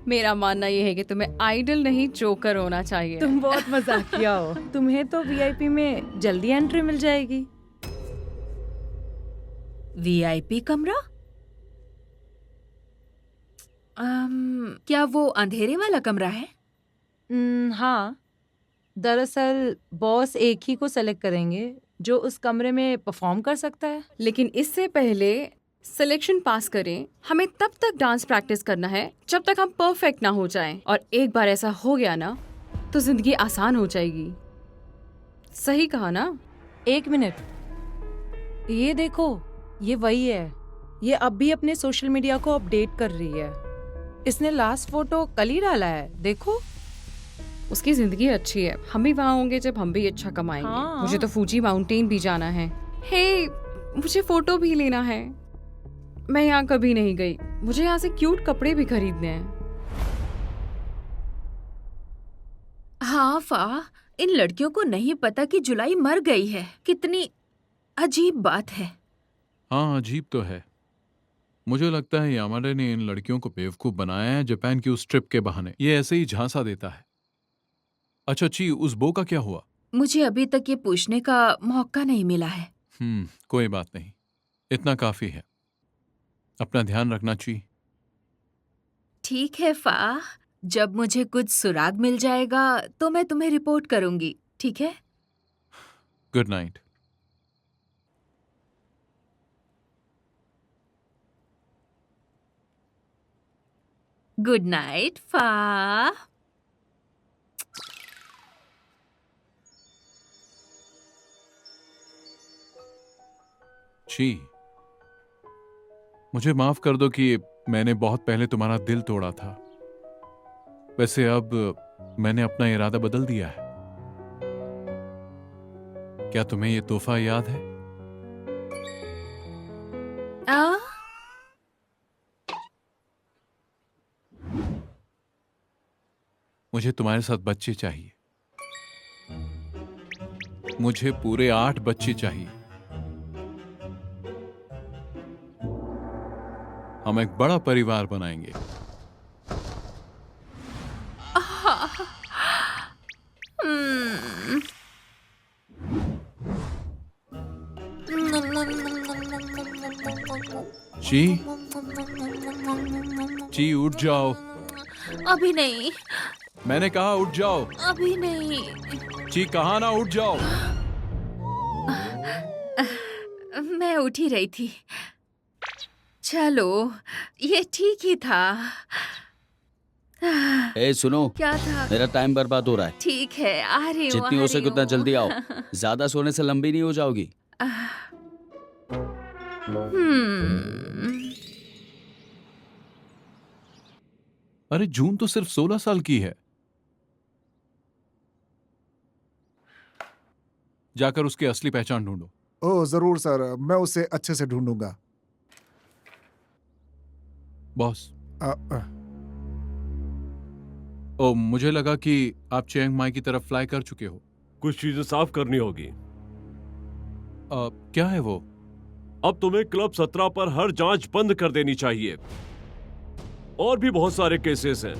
मेरा मानना ये है कि तुम्हें आइडल नहीं जोकर होना चाहिए। तुम बहुत मजाकिया हो। तुम्हें तो वीआईपी में जल्दी एंट्री मिल जाएगी। वीआईपी कमरा? क्या वो अंधेरे वाला कमरा है? हाँ, दरअसल बॉस एक ही को सेलेक्ट करेंगे जो उस कमरे में परफॉर्म कर सकता है। लेकिन इससे पहले सिलेक्शन पास करें, हमें तब तक डांस प्रैक्टिस करना है जब तक हम परफेक्ट ना हो जाएं। और एक बार ऐसा हो गया ना तो जिंदगी आसान हो जाएगी। सही कहा ना? एक मिनट, ये देखो, ये वही है। ये अब भी अपने सोशल मीडिया को अपडेट कर रही है। इसने लास्ट फोटो कल ही डाला है, देखो। उसकी जिंदगी अच्छी है। हम भी वहाँ होंगे जब हम भी अच्छा कमाएंगे। हाँ। मुझे तो फूजी माउंटेन भी जाना है। हे, मुझे फोटो भी लेना है। मैं यहाँ कभी नहीं गई। मुझे यहाँ से क्यूट कपड़े भी खरीदने हैं। हाँ फा, इन लड़कियों को नहीं पता कि जुलाई मर गई है। कितनी अजीब बात है। हाँ, अजीब तो है। मुझे लगता है यामाडा ने इन लड़कियों को बेवकूफ बनाया है जापान की उस ट्रिप के बहाने। ये ऐसे ही झांसा देता है। अच्छा ची, उस बो का क्या हुआ? मुझे अभी तक ये पूछने का मौका नहीं मिला है। कोई बात नहीं, इतना काफी है। अपना ध्यान रखना ची। ठीक है फा, जब मुझे कुछ सुराग मिल जाएगा तो मैं तुम्हें रिपोर्ट करूंगी, ठीक है? Good night. गुड नाइट फा। ची, मुझे माफ कर दो कि मैंने बहुत पहले तुम्हारा दिल तोड़ा था। वैसे अब मैंने अपना इरादा बदल दिया है। क्या तुम्हें ये तोहफा याद है? मुझे तुम्हारे साथ बच्चे चाहिए। मुझे पूरे 8 बच्चे चाहिए। हम एक बड़ा परिवार बनाएंगे। ची, ची उठ जाओ। अभी नहीं। मैंने कहा उठ जाओ। अभी नहीं। ची, कहा ना उठ जाओ। मैं उठ ही रही थी। चलो, ये ठीक ही था। ए सुनो, क्या था? मेरा टाइम बर्बाद हो रहा है। ठीक है, आ रही हूँ। जितनी हो सके उतना जल्दी आओ। ज्यादा सोने से लंबी नहीं हो जाओगी। अरे जून तो सिर्फ 16 साल की है। जाकर उसकी असली पहचान ढूंढो। ओह जरूर सर, मैं उसे अच्छे से ढूंढूंगा। बॉस। अ, अ, ओ, मुझे लगा कि आप चियांग माई की तरफ फ्लाई कर चुके हो। कुछ चीजें साफ करनी होगी। क्या है वो? अब तुम्हें क्लब 17 पर हर जांच बंद कर देनी चाहिए। और भी बहुत सारे केसेस हैं।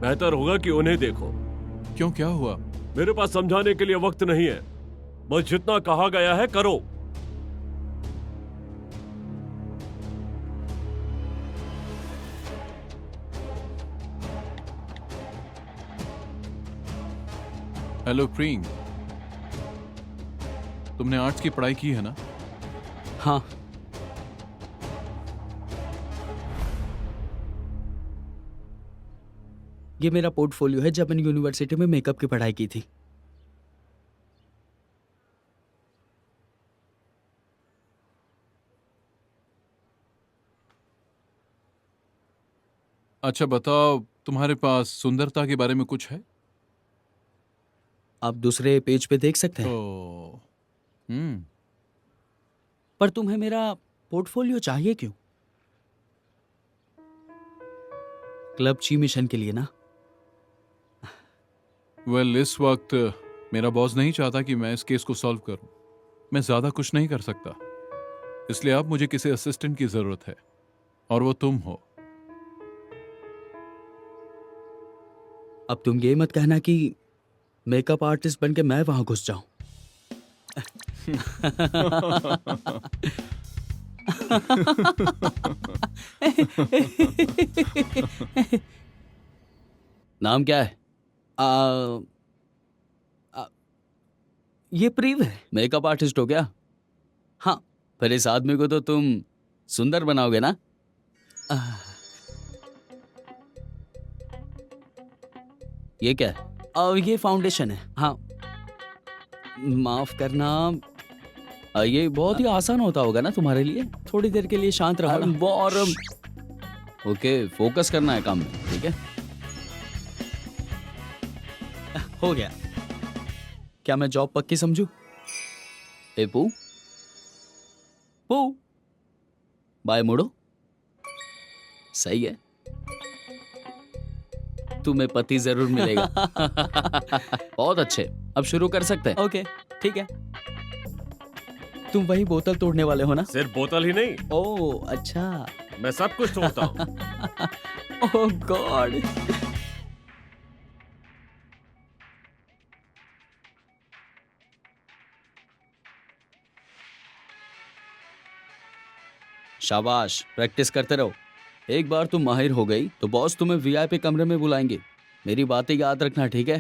बेहतर होगा कि उन्हें देखो। क्यों, क्या हुआ? मेरे पास समझाने के लिए वक्त नहीं है। बस जितना कहा गया है करो। हेलो प्रिंग, तुमने आर्ट्स की पढ़ाई की है ना? हाँ। ये मेरा पोर्टफोलियो है जब मैंने यूनिवर्सिटी में मेकअप की पढ़ाई की थी। अच्छा बताओ, तुम्हारे पास सुंदरता के बारे में कुछ है? आप दूसरे पेज पे देख सकते हैं। ओ, पर तुम्हें मेरा पोर्टफोलियो चाहिए क्यों? क्लब ची मिशन के लिए ना? वेल, इस वक्त मेरा बॉस नहीं चाहता कि मैं इस केस को सॉल्व करूं। मैं ज्यादा कुछ नहीं कर सकता, इसलिए अब मुझे किसी असिस्टेंट की जरूरत है, और वो तुम हो। अब तुम ये मत कहना कि मेकअप आर्टिस्ट बन के मैं वहां घुस जाऊं। नाम क्या है? ये प्रीव है। मेकअप आर्टिस्ट हो क्या? हाँ, पर इस आदमी को तो तुम सुंदर बनाओगे ना? ये क्या है? ये फाउंडेशन है। हाँ, माफ करना। ये बहुत ही आसान होता होगा ना तुम्हारे लिए? थोड़ी देर के लिए शांत रहो ना। वो और ओके, फोकस करना है काम में, ठीक है? हो गया। क्या मैं जॉब पक्की समझू? ए पू पू, बाय मुड़ो। सही है, तुम्हें पति जरूर मिलेगा। बहुत अच्छे, अब शुरू कर सकते हैं। ओके, ठीक है। तुम वही बोतल तोड़ने वाले हो ना? सिर्फ बोतल ही नहीं, ओह अच्छा। मैं सब कुछ तोड़ता हूँ। ओह गॉड। शाबाश, प्रैक्टिस करते रहो। एक बार तुम माहिर हो गई तो बॉस तुम्हें वीआईपी कमरे में बुलाएंगे। मेरी बातें याद रखना, ठीक है?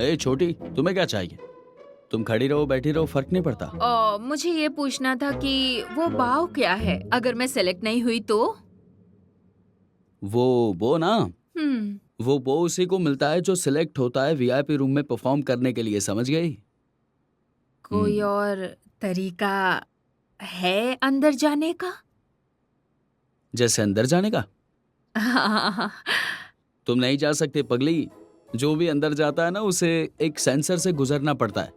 ए छोटी, तुम्हें क्या चाहिए? तुम खड़ी रहो बैठी रहो, फर्क नहीं पड़ता। मुझे ये पूछना था कि वो भाव क्या है अगर मैं सेलेक्ट नहीं हुई तो? वो ना, वो उसी को मिलता है जो सिलेक्ट होता है वीआईपी रूम में परफॉर्म करने के लिए, समझ गई? कोई और तरीका है अंदर जाने का? जैसे अंदर जाने का? तुम नहीं जा सकते पगली। जो भी अंदर जाता है ना, उसे एक सेंसर से गुजरना पड़ता है।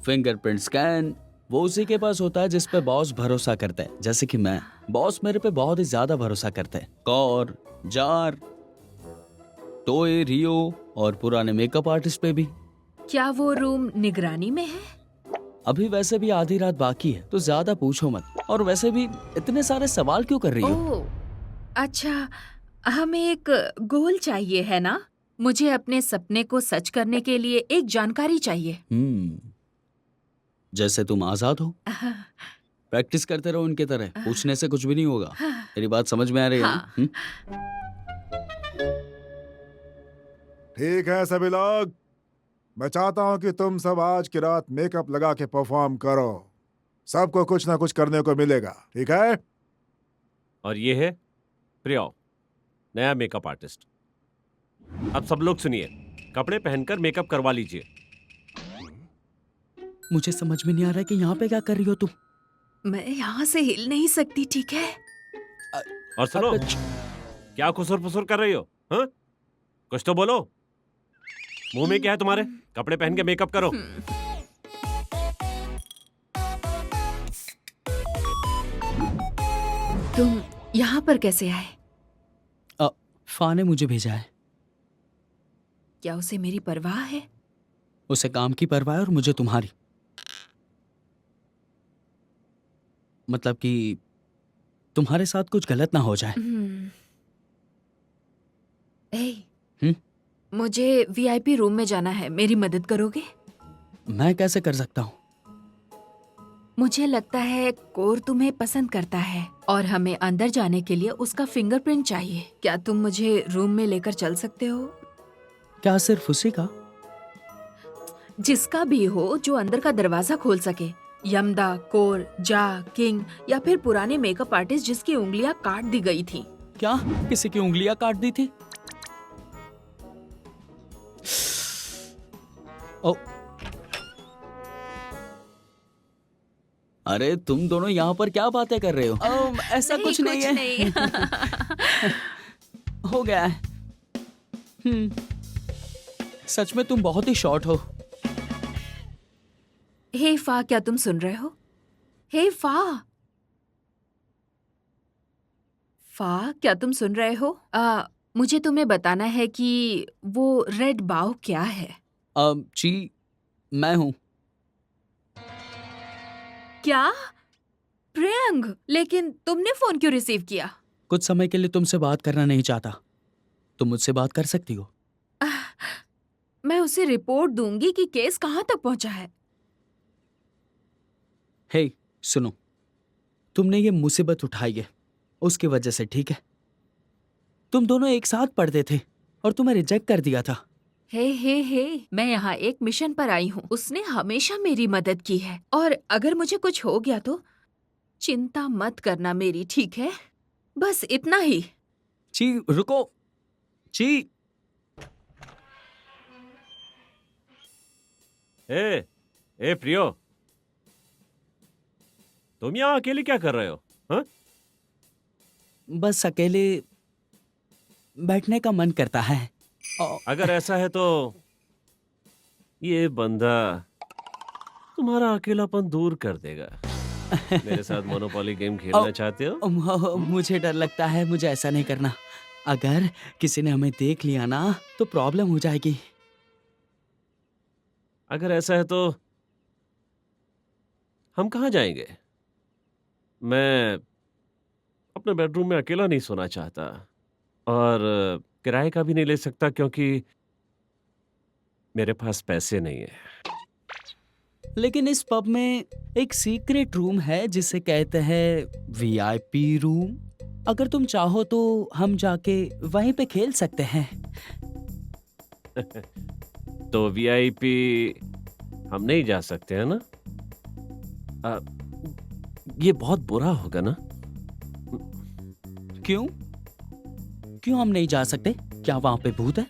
फिंगरप्रिंट स्कैन वो उसी के पास होता है जिस पे बॉस भरोसा करता है। जैसे कि मैं, बॉस मेरे पे बहुत ही ज्यादा भरोसा करते हैं। कौर, जार, टोए, रियो और पुराने मेकअप आर्टिस्ट पे भी। क्या वो रूम निगरानी में है? अभी वैसे भी आधी रात बाकी है, तो ज्यादा पूछो मत। और वैसे भी इतने सारे सवाल क्यों कर रही हो? ओह, अच्छा, हमें एक गोल चाहिए है ना? मुझे अपने सपने को सच करने के लिए एक जानकारी चाहिए। जैसे तुम आजाद हो। प्रैक्टिस करते रहो इनके तरह, पूछने से कुछ भी नहीं होगा। मेरी बात समझ में आ रही है ना? ठीक है सभी लोग, मैं चाहता हूं कि तुम सब आज की रात मेकअप लगा के परफॉर्म करो। सबको कुछ ना कुछ करने को मिलेगा, ठीक है? और ये है प्रिया, नया मेकअप आर्टिस्ट। अब सब लोग सुनिए, कपड़े पहनकर मेकअप करवा लीजिए। मुझे समझ में नहीं आ रहा है कि यहाँ पे क्या कर रही हो तुम? मैं यहाँ से हिल नहीं सकती, ठीक है? और सुनो, क्या खुसुर फुसुर कर रही हो? हाँ, कुछ तो बोलो। मुंह में क्या है तुम्हारे? कपड़े पहन के मेकअप करो। तुम यहाँ पर कैसे आए? फा ने मुझे भेजा है। क्या उसे मेरी परवाह है? उसे काम की परवाह है और मुझे तुम्हारी। मतलब कि तुम्हारे साथ कुछ गलत ना हो जाए। मुझे वीआईपी रूम में जाना है, मेरी मदद करोगे? मैं कैसे कर सकता हूँ? मुझे लगता है कोर तुम्हें पसंद करता है और हमें अंदर जाने के लिए उसका फिंगरप्रिंट चाहिए। क्या तुम मुझे रूम में लेकर चल सकते हो? क्या सिर्फ उसी का? जिसका भी हो जो अंदर का दरवाजा खोल सके। यमदा, कोर, जा, किंग या फिर पुराने मेकअप आर्टिस्ट जिसकी उंगलियां काट दी गई थी। क्या किसी की उंगलियां काट दी थी? ओ, अरे तुम दोनों यहाँ पर क्या बातें कर रहे हो? ऐसा कुछ नहीं है। हो गया है। सच में तुम बहुत ही शॉर्ट हो। हे फा, क्या तुम सुन रहे हो? हे फा, फा, क्या तुम सुन रहे हो? मुझे तुम्हें बताना है कि वो रेड बाव क्या है। जी, मैं हूँ। क्या? प्रियंक, लेकिन तुमने फोन क्यों रिसीव किया? कुछ समय के लिए तुमसे बात करना नहीं चाहता। तुम मुझसे बात कर सकती हो। मैं उसे रिपोर्ट दूंगी कि केस कहाँ तक पहुंचा है। हे, सुनो, तुमने ये मुसीबत उठाई है उसकी वजह से, ठीक है? तुम दोनों एक साथ पढ़ते थे और तुम्हें रिजेक्ट कर दिया था। हे, मैं यहाँ एक मिशन पर आई हूँ। उसने हमेशा मेरी मदद की है और अगर मुझे कुछ हो गया तो चिंता मत करना मेरी, ठीक है? बस इतना ही। जी रुको, जी। ए प्रियो, तुम यहाँ अकेले क्या कर रहे हो? हाँ? बस अकेले बैठने का मन करता है। अगर ऐसा है तो ये बंदा तुम्हारा अकेलापन दूर कर देगा। मेरे साथ मोनोपोली गेम खेलना चाहते हो? मुझे डर लगता है, मुझे ऐसा नहीं करना। अगर किसी ने हमें देख लिया ना तो प्रॉब्लम हो जाएगी। अगर ऐसा है तो हम कहाँ जाएंगे? मैं अपने बेडरूम में अकेला नहीं सोना चाहता और किराए का भी नहीं ले सकता क्योंकि मेरे पास पैसे नहीं है। लेकिन इस पब में एक सीक्रेट रूम है जिसे कहते हैं वीआईपी रूम। अगर तुम चाहो तो हम जाके वहीं पे खेल सकते हैं। तो वीआईपी हम नहीं जा सकते हैं ना? ये बहुत बुरा होगा ना? क्यों? क्यों हम नहीं जा सकते? क्या वहां पे भूत है?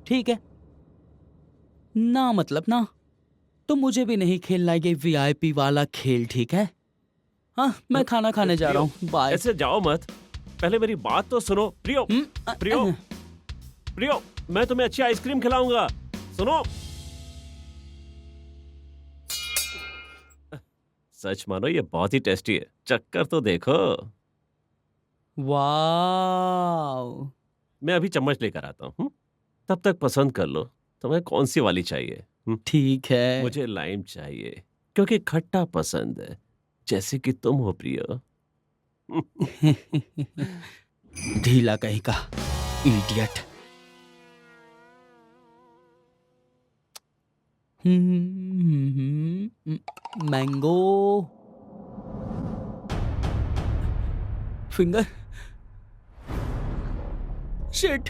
ठीक है ना, मतलब ना, तो मुझे भी नहीं खेलना ये वीआईपी वाला खेल, ठीक है? हाँ, मैं खाना खाने जा रहा हूँ। बाय। ऐसे जाओ मत, पहले मेरी बात तो सुनो। प्रियो, प्रियो, मैं तुम्हें अच्छी आइसक्रीम खिलाऊंगा, सुनो। सच मानो ये बहुत ही टेस्टी है, चक्कर तो देखो। वाव। मैं अभी चम्मच लेकर आता हूँ, तब तक पसंद कर लो तुम्हें कौन सी वाली चाहिए। ठीक है। मुझे लाइम चाहिए क्योंकि खट्टा पसंद है, जैसे कि तुम हो प्रियो। ढीला कहीं का इडियट। Mango finger. शिट।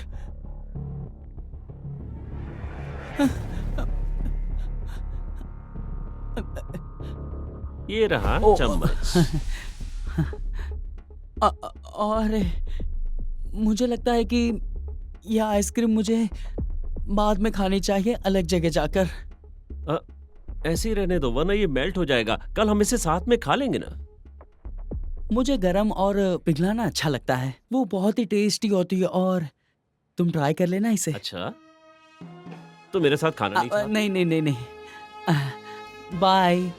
ये रहा चम्मच। अरे, मुझे लगता है कि यह आइसक्रीम मुझे बाद में खानी चाहिए, अलग जगह जाकर। ऐसे ही रहने दो वरना ये मेल्ट हो जाएगा। कल हम इसे साथ में खा लेंगे ना। मुझे गरम और पिघलाना अच्छा लगता है, वो बहुत ही टेस्टी होती है। और तुम ट्राई कर लेना इसे। अच्छा, तो मेरे साथ खाना नहीं खाते? नहीं नहीं नहीं नहीं, बाय।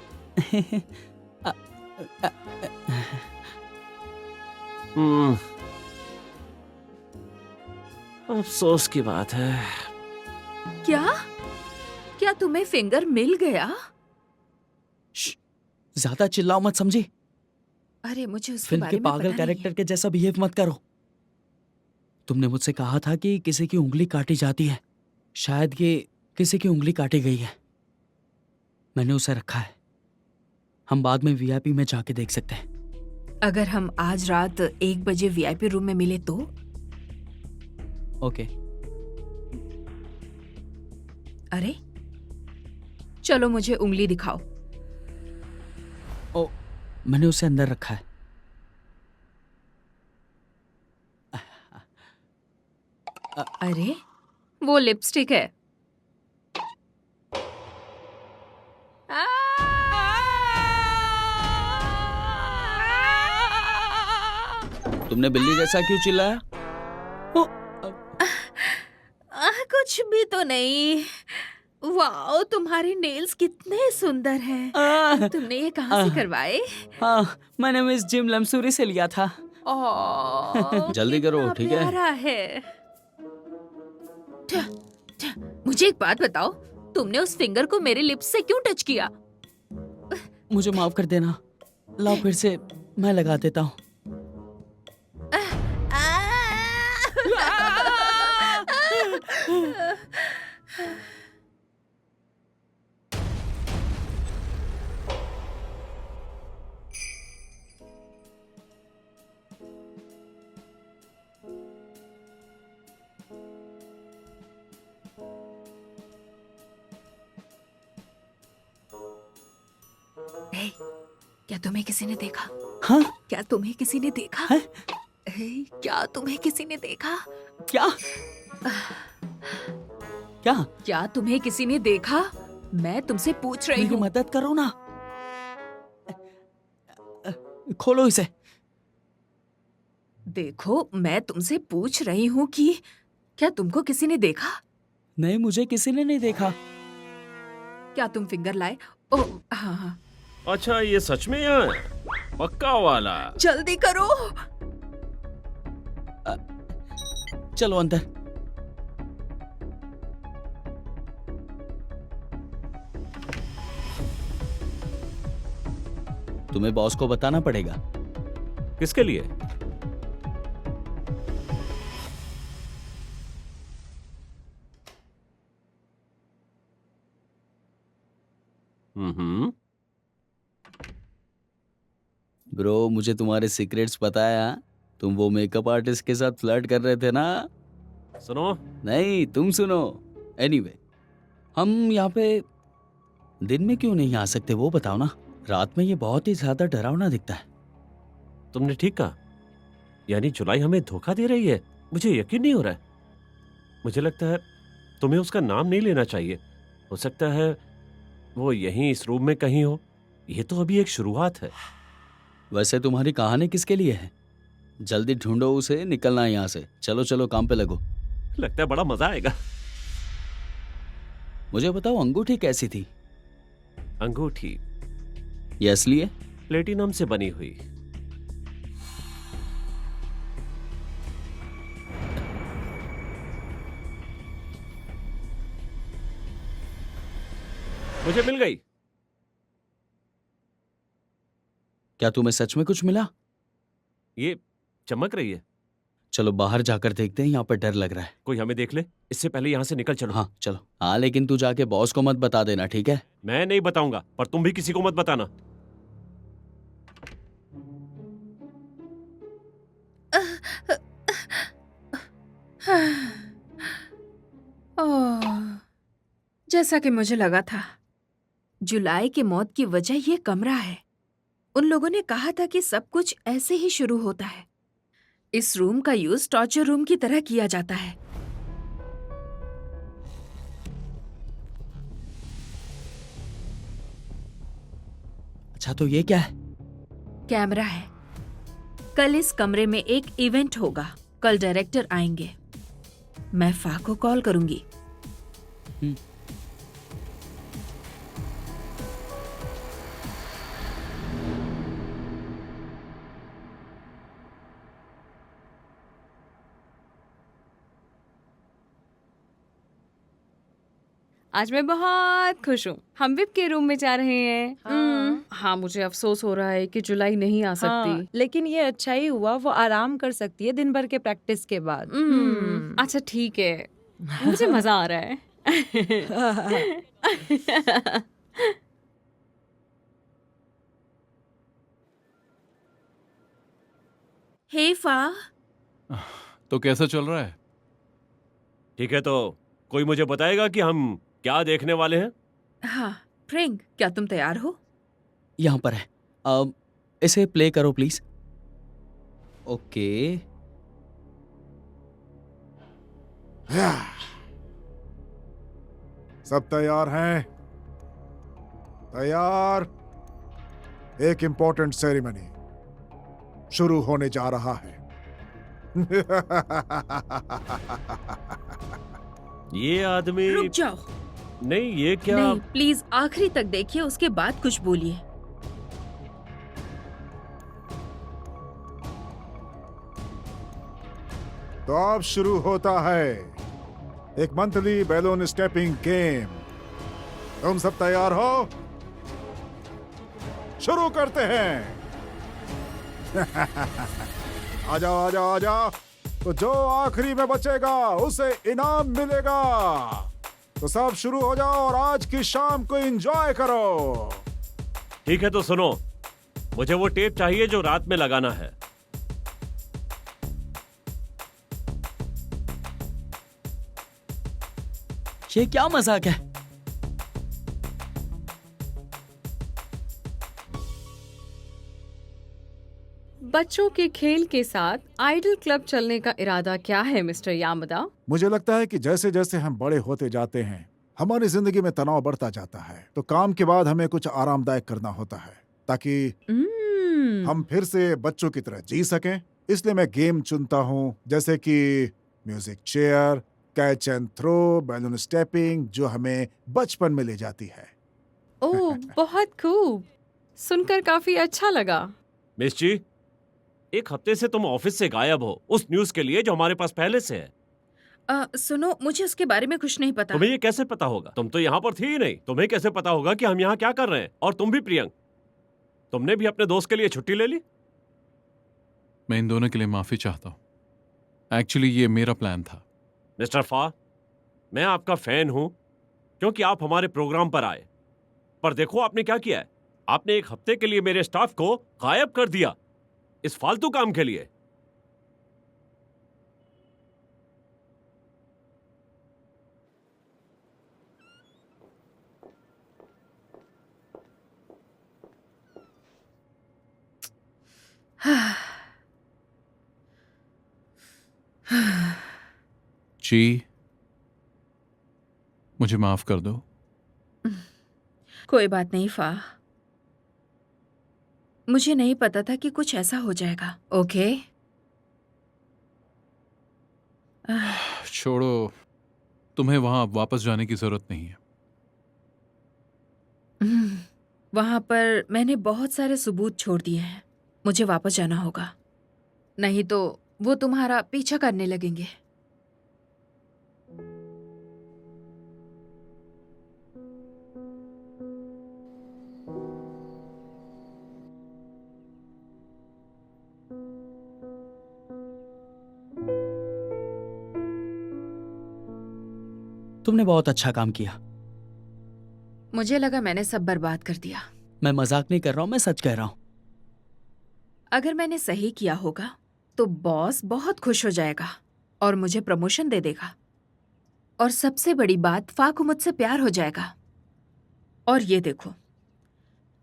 अफसोस की बात है। क्या तुम्हें फिंगर मिल गया? ज्यादा चिल्लाओ मत, समझी? अरे मुझे उसके फिल्म बारे के में पता पागल नहीं कैरेक्टर है। के जैसा बिहेव मत करो। तुमने मुझसे कहा था कि किसी की उंगली काटी जाती है, शायद ये किसी की उंगली काटी गई है। मैंने उसे रखा है। हम बाद में वीआईपी में जाके देख सकते हैं। अगर हम आज रात 1 बजे वीआईपी रूम में मिले तो? ओके। अरे चलो मुझे उंगली दिखाओ। ओ, मैंने उसे अंदर रखा है। अरे वो लिपस्टिक है। तुमने बिल्ली जैसा क्यों चिल्लाया? कुछ भी तो नहीं। वाओ, तुम्हारे नेल्स कितने सुंदर हैं। तुमने ये कहाँ से करवाए? हाँ, मैंने मिस जिम लमसूरी से लिया था। जल्दी करो, कितना ठीक है? प्यारा है। मुझे एक बात बताओ, तुमने उस फिंगर को मेरे लिप्स से क्यों टच किया? मुझे माफ कर देना। लाओ फिर से मैं लगा देता हूँ। हे, क्या तुम्हें किसी ने देखा? हाँ? क्या तुम्हें किसी ने देखा? है? हे, क्या तुम्हें किसी ने देखा? क्या? क्या? क्या तुम्हें किसी ने देखा? मैं तुमसे पूछ रही मेरी हूँ। मदद करो ना। खोलो इसे। देखो, मैं तुमसे पूछ रही हूँ कि क्या तुमको किसी ने देखा? नहीं, मुझे किसी ने नहीं देखा। क्या तुम फिंगर लाए? ओह हाँ हाँ, अच्छा, ये सच में यहाँ है? पक्का वाला? जल्दी करो। चलो अंदर। तुम्हें बॉस को बताना पड़ेगा। किसके लिए? हम्म। ब्रो, मुझे तुम्हारे सीक्रेट्स पता है। हाँ? तुम वो मेकअप आर्टिस्ट के साथ फ्लर्ट कर रहे थे ना? सुनो, नहीं, तुम सुनो। एनीवे, हम यहाँ पे दिन में क्यों नहीं आ सकते वो बताओ ना। रात में ये बहुत ही ज्यादा डरावना दिखता है। तुमने ठीक कहा। यानी जुलाई हमें धोखा दे रही है। मुझे यकीन नहीं हो रहा है। मुझे लगता है तुम्हें उसका नाम नहीं लेना चाहिए। हो सकता है वो यहीं इस रूम में कहीं हो। ये तो अभी एक शुरुआत है। वैसे तुम्हारी कहानी किसके लिए है? जल्दी ढूंढो उसे, निकलना है यहाँ से। चलो चलो, काम पे लगो। लगता है बड़ा मजा आएगा। मुझे बताओ, अंगूठी कैसी थी? अंगूठी ये असली है? प्लेटिनम से बनी हुई। मुझे मिल गई। क्या तुम्हें सच में कुछ मिला? ये चमक रही है। चलो बाहर जाकर देखते हैं, यहाँ पर डर लग रहा है। कोई हमें देख ले इससे पहले यहाँ से निकल चलो। हाँ चलो। हाँ, लेकिन तू जाके बॉस को मत बता देना, ठीक है? मैं नहीं बताऊंगा, पर तुम भी किसी को मत बताना। ओह, जैसा कि मुझे लगा था, जुलाई की मौत की वजह ये कमरा है। उन लोगों ने कहा था कि सब कुछ ऐसे ही शुरू होता है। इस रूम का यूज टॉर्चर रूम की तरह किया जाता है। अच्छा, तो ये क्या है? कैमरा है। कल इस कमरे में एक इवेंट होगा। कल डायरेक्टर आएंगे। मैं फा को कॉल करूंगी। आज मैं बहुत खुश हूँ। हम विप के रूम में जा रहे हैं। हाँ। हाँ, मुझे अफसोस हो रहा है कि जुलाई नहीं आ सकती। हाँ, लेकिन ये अच्छा ही हुआ, वो आराम कर सकती है दिन भर के प्रैक्टिस के बाद। अच्छा ठीक है, मुझे मजा आ रहा है। हे फा, तो कैसा चल रहा है? ठीक है, तो कोई मुझे बताएगा कि हम क्या देखने वाले हैं? हाँ फ्रेंक, क्या तुम तैयार हो? यहाँ पर है। इसे प्ले करो प्लीज। ओके। सब तैयार हैं? तैयार। एक इंपॉर्टेंट सेरेमनी शुरू होने जा रहा है। ये आदमी रुक जाओ। नहीं, ये क्या? नहीं, प्लीज आखिरी तक देखिए, उसके बाद कुछ बोलिए। तो अब शुरू होता है एक मंथली बैलून स्टेपिंग गेम। तुम सब तैयार हो? शुरू करते हैं। आ जाओ आ जाओ आ जाओ। तो जो आखिरी में बचेगा उसे इनाम मिलेगा। तो सब शुरू हो जाओ और आज की शाम को एंजॉय करो। ठीक है, तो सुनो, मुझे वो टेप चाहिए जो रात में लगाना है। ये क्या मजाक है? बच्चों के खेल के साथ आइडल क्लब चलने का इरादा क्या है मिस्टर यामदा? मुझे लगता है कि जैसे जैसे हम बड़े होते जाते हैं हमारी जिंदगी में तनाव बढ़ता जाता है। तो काम के बाद हमें कुछ आरामदायक करना होता है ताकि हम फिर से बच्चों की तरह जी सकें। इसलिए मैं गेम चुनता हूँ, जैसे कि music chair, catch and throw, balloon stepping, जो हमें बचपन में ले जाती है। ओह, बहुत खूब। सुनकर काफी अच्छा लगा। मिस जी, एक हफ्ते से तुम ऑफिस से गायब हो उस न्यूज के लिए जो हमारे पास पहले से है। सुनो, मुझे उसके बारे में कुछ नहीं पता। तुम्हें ये कैसे पता होगा? तुम तो यहाँ पर थी ही नहीं। तुम्हें कैसे पता होगा कि हम यहाँ क्या कर रहे हैं? और तुम भी प्रियंक, तुमने भी अपने दोस्त के लिए छुट्टी ले ली? मैं इन दोनों के लिए माफी चाहता हूँ। एक्चुअली ये मेरा प्लान था। मिस्टर फा, मैं आपका फैन हूं क्योंकि आप हमारे प्रोग्राम पर आए, पर देखो आपने क्या किया है। आपने एक हफ्ते के लिए मेरे स्टाफ को गायब कर दिया इस फालतू काम के लिए। जी, मुझे माफ कर दो। कोई बात नहीं फा, मुझे नहीं पता था कि कुछ ऐसा हो जाएगा। ओके छोड़ो, तुम्हें वहां वापस जाने की जरूरत नहीं है। वहां पर मैंने बहुत सारे सबूत छोड़ दिए हैं। मुझे वापस जाना होगा, नहीं तो वो तुम्हारा पीछा करने लगेंगे। तुमने बहुत अच्छा काम किया। मुझे लगा मैंने सब बर्बाद कर दिया। मैं मजाक नहीं कर रहा हूँ, मैं सच कह रहा हूँ। अगर मैंने सही किया होगा तो बॉस बहुत खुश हो जाएगा और मुझे प्रमोशन दे देगा। और सबसे बड़ी बात, फा को मुझसे प्यार हो जाएगा। और ये देखो,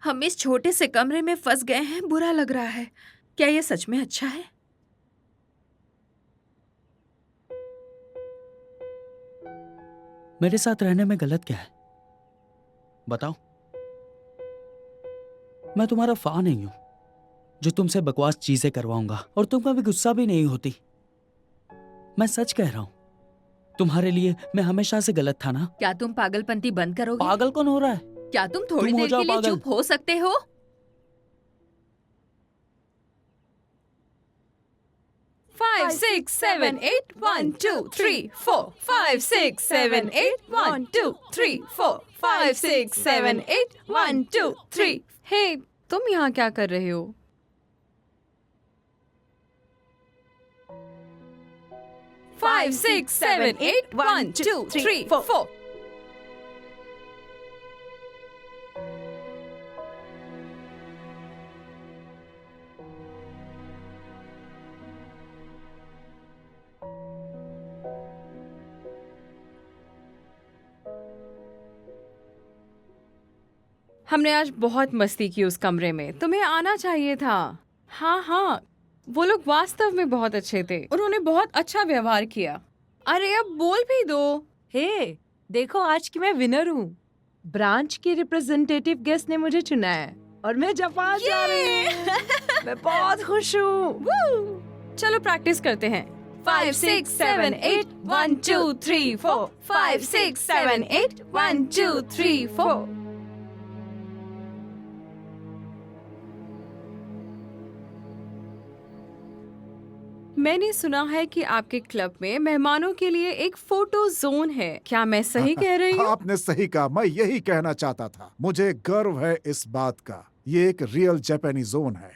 हम इस छोटे से कमरे में फंस गए हैं। बुरा लग रहा है। क्या ये सच में अच्छा है? मेरे साथ रहने में गलत क्या है बताओ? मैं तुम्हारा फा नहीं हूं जो तुमसे बकवास चीजें करवाऊंगा, और तुम कभी गुस्सा भी नहीं होती। मैं सच कह रहा हूं, तुम्हारे लिए मैं हमेशा से गलत था ना। क्या तुम पागलपंती बंद करोगे? पागल कौन हो रहा है? क्या तुम थोड़ी तुम हो देर जाओ के लिए पागल। चुप हो सकते हो? 5, 6, 7, 8, 1, 2, 3, 4. 5, 6, 7, 8, 1, 2, 3, 4. 5, 6, 7, 8, 1, 2, 3. हे, तुम यहाँ क्या कर रहे हो? Five, 6, 7, 8, 1, 2, 3, 4. हमने आज बहुत मस्ती की उस कमरे में, तुम्हें आना चाहिए था। हाँ हाँ, वो लोग वास्तव में बहुत अच्छे थे, उन्होंने बहुत अच्छा व्यवहार किया। अरे अब बोल भी दो। हे, देखो आज की मैं विनर हूँ। ब्रांच की रिप्रेजेंटेटिव गेस्ट ने मुझे चुना है और मैं जापान जा रही हूँ। मैं बहुत खुश हूँ। चलो प्रैक्टिस करते हैं। 5 6 7 8 1 2 3 4 5 6 7 8 1 2 3 4। मैंने सुना है कि आपके क्लब में मेहमानों के लिए एक फोटो जोन है, क्या मैं सही कह रही हूँ? आपने सही कहा, मैं यही कहना चाहता था। मुझे गर्व है इस बात का, ये एक रियल जापानी जोन है।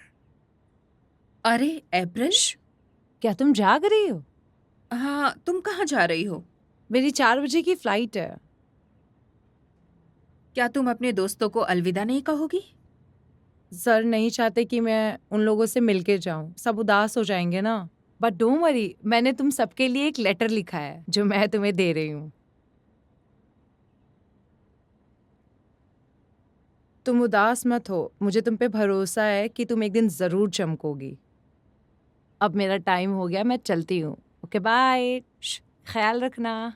अरे अप्रैल, क्या तुम जाग रही हो? हाँ, तुम कहाँ जा रही हो? मेरी 4 बजे की फ्लाइट है। क्या तुम अपने दोस्तों को अलविदा नहीं कहोगी? सर नहीं चाहते कि मैं उन लोगों से मिलके जाऊं, सब उदास हो जाएंगे ना। बट डोंट वरी, मैंने तुम सबके लिए एक लेटर लिखा है जो मैं तुम्हें दे रही हूँ। तुम उदास मत हो, मुझे तुम पे भरोसा है कि तुम एक दिन जरूर चमकोगी। अब मेरा टाइम हो गया, मैं चलती हूँ। ओके बाय, ख्याल रखना।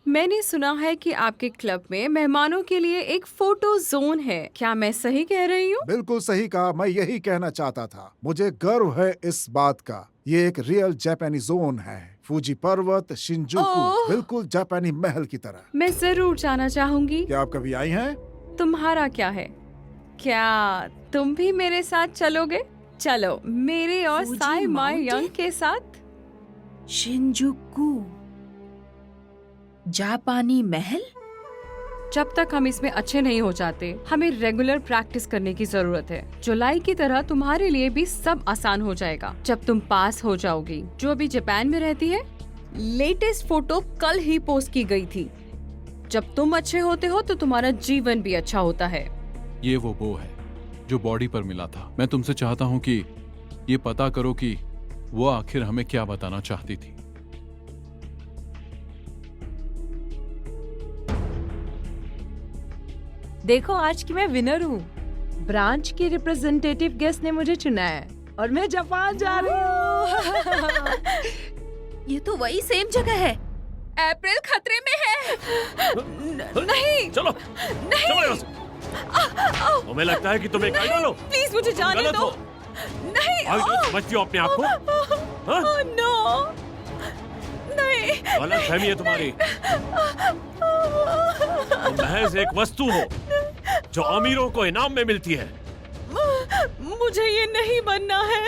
मैंने सुना है कि आपके क्लब में मेहमानों के लिए एक फोटो जोन है, क्या मैं सही कह रही हूँ? बिल्कुल सही कहा, मैं यही कहना चाहता था। मुझे गर्व है इस बात का, ये एक रियल जापानी जोन है। फूजी पर्वत, शिंजुकू, ओह! बिल्कुल जापानी महल की तरह। मैं जरूर जाना चाहूंगी। क्या आप कभी आई हैं? तुम्हारा क्या है? क्या तुम भी मेरे साथ चलोगे? चलो मेरे और फूजी साई माई माउंटेन? यंग के साथ। शिंजुकू, जापानी महल? जब तक हम इसमें अच्छे नहीं हो जाते, हमें रेगुलर प्रैक्टिस करने की जरूरत है। जुलाई की तरह तुम्हारे लिए भी सब आसान हो जाएगा जब तुम पास हो जाओगी। जो अभी जापान में रहती है, लेटेस्ट फोटो कल ही पोस्ट की गई थी। जब तुम अच्छे होते हो तो तुम्हारा जीवन भी अच्छा होता है। ये वो बो है जो बॉडी पर मिला था। मैं तुमसे चाहता हूँ कि ये पता करो कि वो आखिर हमें क्या बताना चाहती थी। देखो आज की मैं विनर हूँ। ब्रांच की रिप्रेजेंटेटिव गेस्ट ने मुझे चुना है और मैं जापान जा रही हूँ। ये तो वही सेम जगह है। अप्रैल खतरे में है। नहीं चलो नहीं, चलो यहाँ से। तुम्हें लगता है कि तुम एक आइडल हो? प्लीज मुझे जाने गलत दो। हो। नहीं, भाग जाओ, समझती हो अपने आप को? हाँ? नो, नहीं। गलत फहमी है तुम्हारी। तुम महज एक वस्तु हो जो अमीरों को इनाम में मिलती है। मुझे ये नहीं बनना है।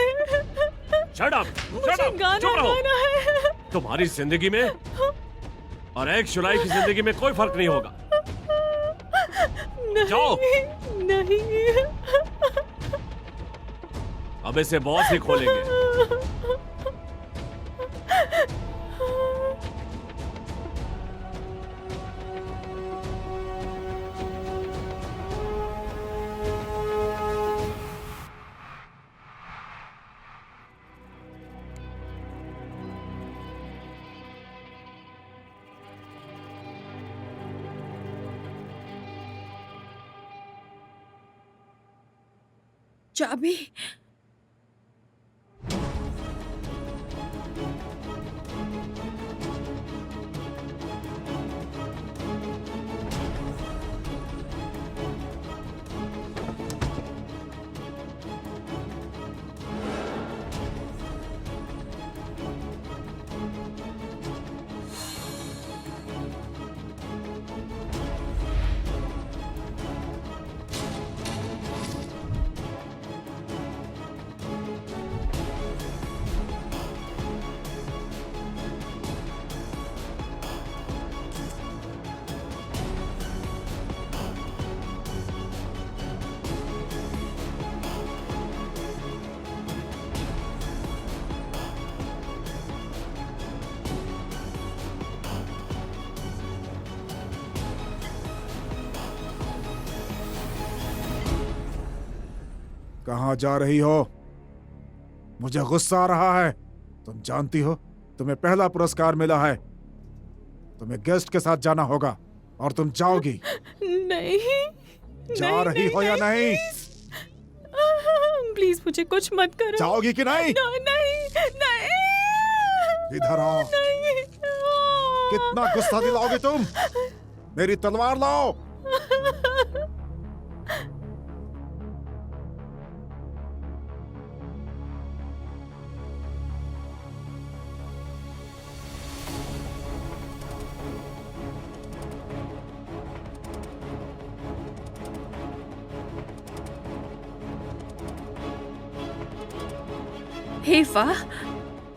Shut up! मुझे Shut up! गाना चुप रहो। गाना है। तुम्हारी जिंदगी में और एक शुलाई की जिंदगी में कोई फर्क नहीं होगा। नहीं, जाओ। नहीं। अब इसे बॉस ही खोलेंगे। चाबी। कहाँ जा रही हो? मुझे गुस्सा आ रहा है। तुम जानती हो तुम्हें पहला पुरस्कार मिला है। तुम्हें गेस्ट के साथ जाना होगा और तुम जाओगी। नहीं, जा रही हो या नहीं? प्लीज मुझे कुछ मत करो। जाओगी कि नहीं? नहीं, नहीं। इधर आओ। नहीं। कितना गुस्सा दिलाओगे तुम? मेरी तलवार लाओ। हे वाह,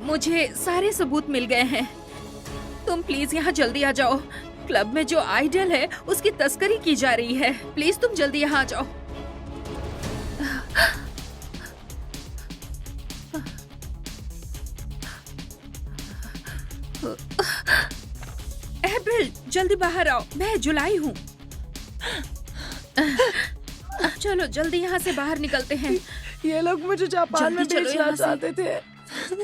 मुझे सारे सबूत मिल गए हैं। तुम प्लीज यहाँ जल्दी आ जाओ। क्लब में जो आइडल है उसकी तस्करी की जा रही है। प्लीज तुम जल्दी यहाँ आ जाओ। एप्रिल, जल्दी बाहर आओ। मैं जुलाई हूँ। चलो जल्दी यहाँ से बाहर निकलते हैं। ये लोग मुझे जापान में जल्दी चलो भेजना यहाँ से। चाहते थे।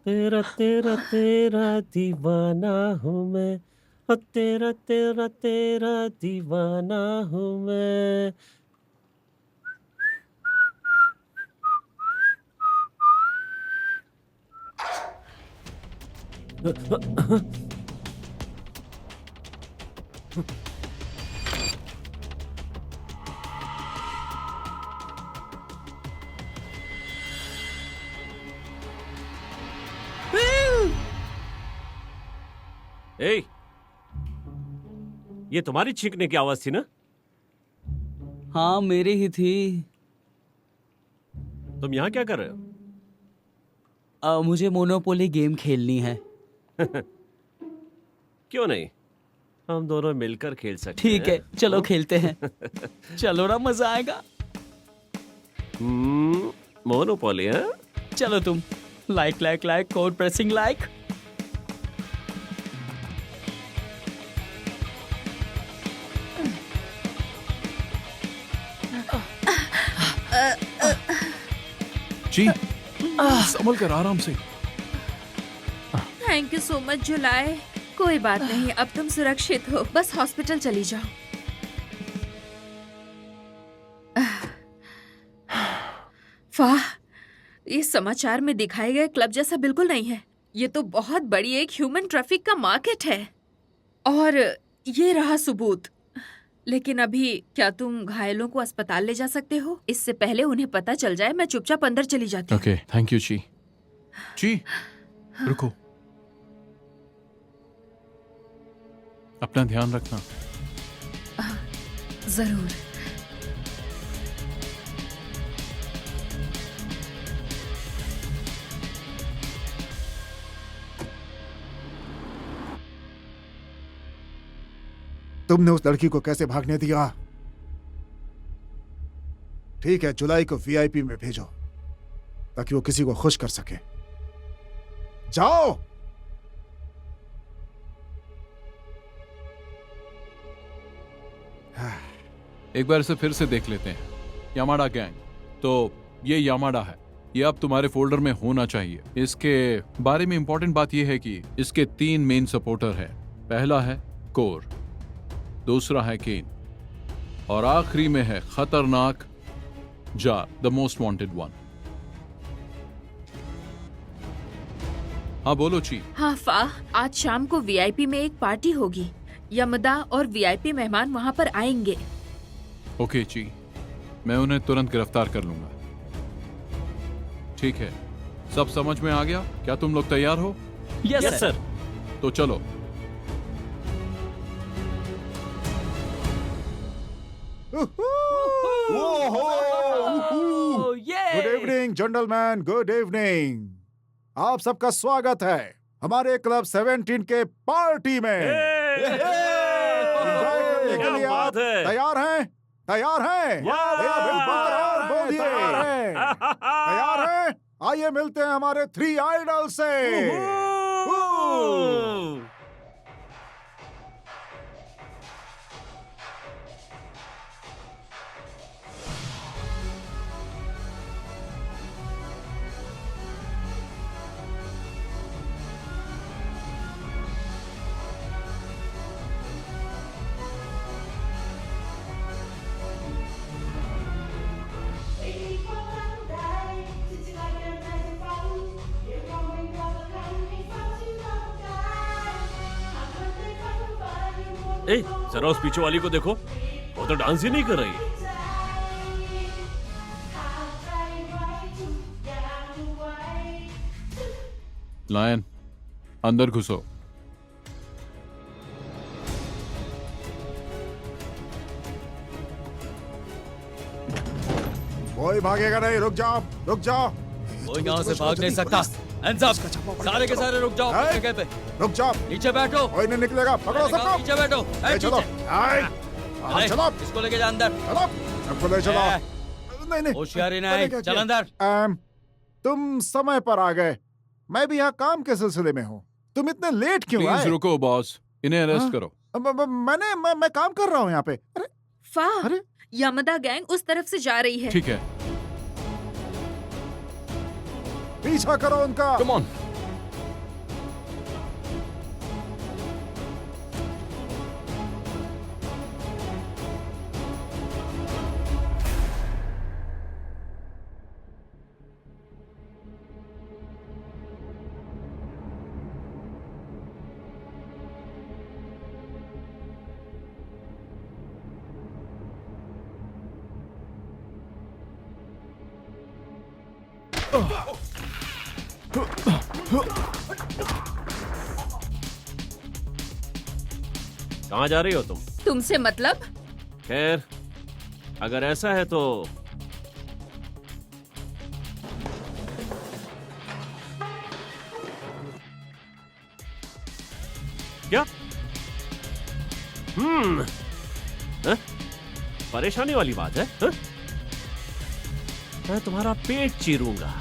तेरा तेरा तेरा दीवाना हूँ मैं, ओ तेरा तेरा तेरा दीवाना हूँ मैं। ए, ये तुम्हारी छींकने की आवाज थी ना? हाँ, मेरी ही थी। तुम यहाँ क्या कर रहे हो? मुझे मोनोपोली गेम खेलनी है। क्यों नहीं, हम दोनों मिलकर खेल सकते ठीक है, हैं। चलो खेलते हैं। चलो ना, मजा आएगा। मोनोपोली है। चलो तुम like like like code pressing like. जी, संभल कर, आराम से। थैंक यू सो मच जुलाई। कोई बात नहीं, अब तुम सुरक्षित हो। बस हॉस्पिटल चली जाओ। वाह, ये समाचार में दिखाए गए क्लब जैसा बिल्कुल नहीं है। ये तो बहुत बड़ी एक ह्यूमन ट्रैफिक का मार्केट है। और ये रहा सबूत। लेकिन अभी क्या तुम घायलों को अस्पताल ले जा सकते हो? इससे पहले उन्हें पता चल जाए, मैं चुपचाप अंदर चली जाती हूँ। ओके, थैंक यू जी। जी, रुको। अपना ध्यान रखना। जरूर। तुमने उस लड़की को कैसे भागने दिया? ठीक है, जुलाई को वीआईपी में भेजो ताकि वो किसी को खुश कर सके। जाओ। एक बार इसे फिर से देख लेते हैं। यामाडा गैंग, तो ये यामाडा है। ये अब तुम्हारे फोल्डर में होना चाहिए। इसके बारे में इंपॉर्टेंट बात यह है कि इसके 3 मेन सपोर्टर हैं। पहला है कोर, दूसरा है केन, और आखिरी में है खतरनाक jar, the most wanted one. हाँ बोलो ची। हाँ फाह, आज शाम को वीआईपी में एक पार्टी होगी। यमदा और वीआईपी मेहमान वहाँ पर आएंगे। ओके ची, मैं उन्हें तुरंत गिरफ्तार कर लूंगा। ठीक है, सब समझ में आ गया? क्या तुम लोग तैयार हो? Yes sir. तो चलो। उहू! Evening gentleman, good evening. आप सबका स्वागत है हमारे क्लब 17 के पार्टी में। एंजॉय करने के लिए आप तैयार हैं? तैयार हैं? एक बार और बोलिए। तैयार हैं? आइए मिलते हैं हमारे 3 आइडल से। ए, जरा उस पीछे वाली को देखो, वो तो डांस ही नहीं कर रही। लायन, अंदर घुसो। कोई भागेगा नहीं, रुक जाओ, रुक जाओ। कोई यहाँ से भाग नहीं सकता। Hands up! सारे के सारे रुक जाओ अपनी जगह पे। रुक जाओ, नीचे बैठो। कोई नहीं निकलेगा। पकड़ो सबको। नीचे बैठो। ए, चलो। अरे, चलो, इसको लेके जा अंदर। चलो, सबको ले चलो। नहीं नहीं, होशियारी मैंने नहीं, क्या चल किया? अंदर। तुम समय पर आ गए। मैं भी यहाँ काम के सिलसिले में हूँ। तुम इतने लेट क्यों प्लीज आए? रुको बॉस, इन्हें अरेस्ट हाँ? करो। मैं काम कर रहा हूँ यहाँ पे। अरे फाह, अरे यमदा गैंग उस तरफ से जा रही है। ठीक है, पीछा करो उनका। Come on. कहाँ जा रही हो तुम? तुमसे मतलब? खैर, अगर ऐसा है तो क्या? हैं? परेशानी वाली बात है? हैं? मैं तुम्हारा पेट चीरूंगा।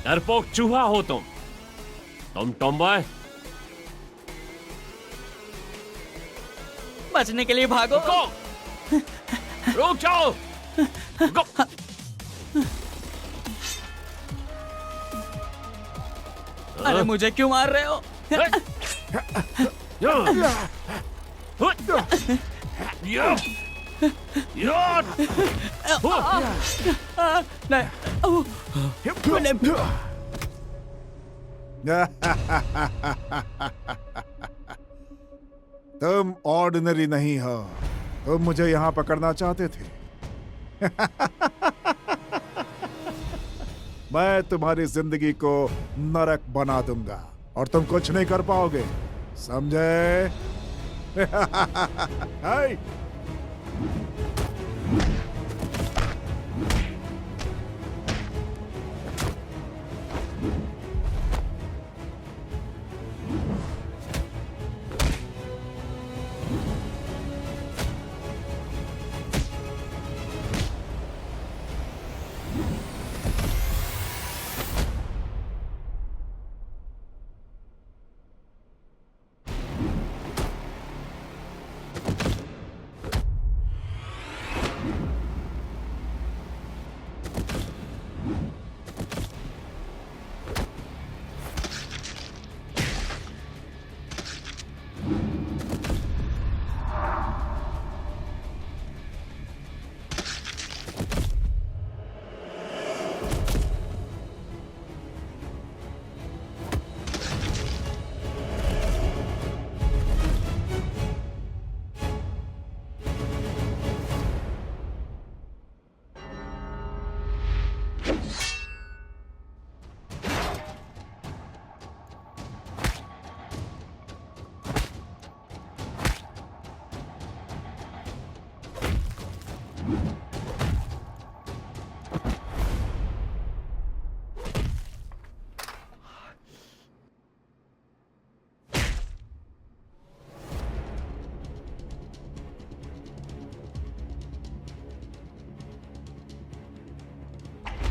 डरपोक चूहा हो तुम टॉमबॉय। बचने के लिए भागो। रुक जाओ। रुको। अरे मुझे क्यों मार रहे हो? तुम ऑर्डिनरी नहीं हो। तुम मुझे यहाँ पकड़ना चाहते थे। मैं तुम्हारी जिंदगी को नरक बना दूंगा और तुम कुछ नहीं कर पाओगे, समझे? हाय।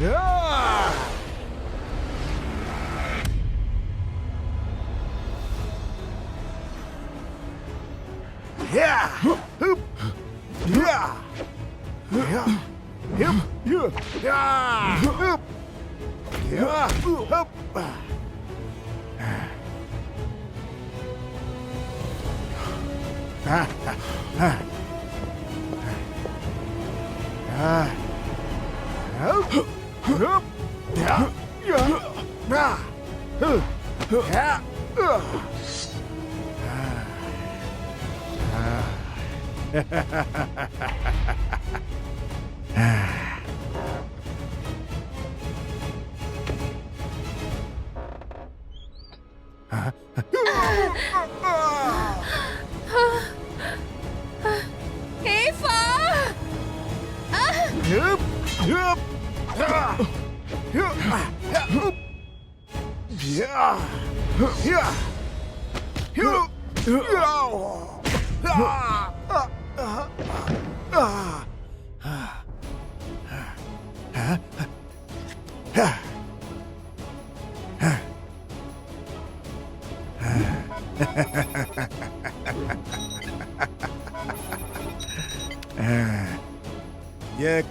ये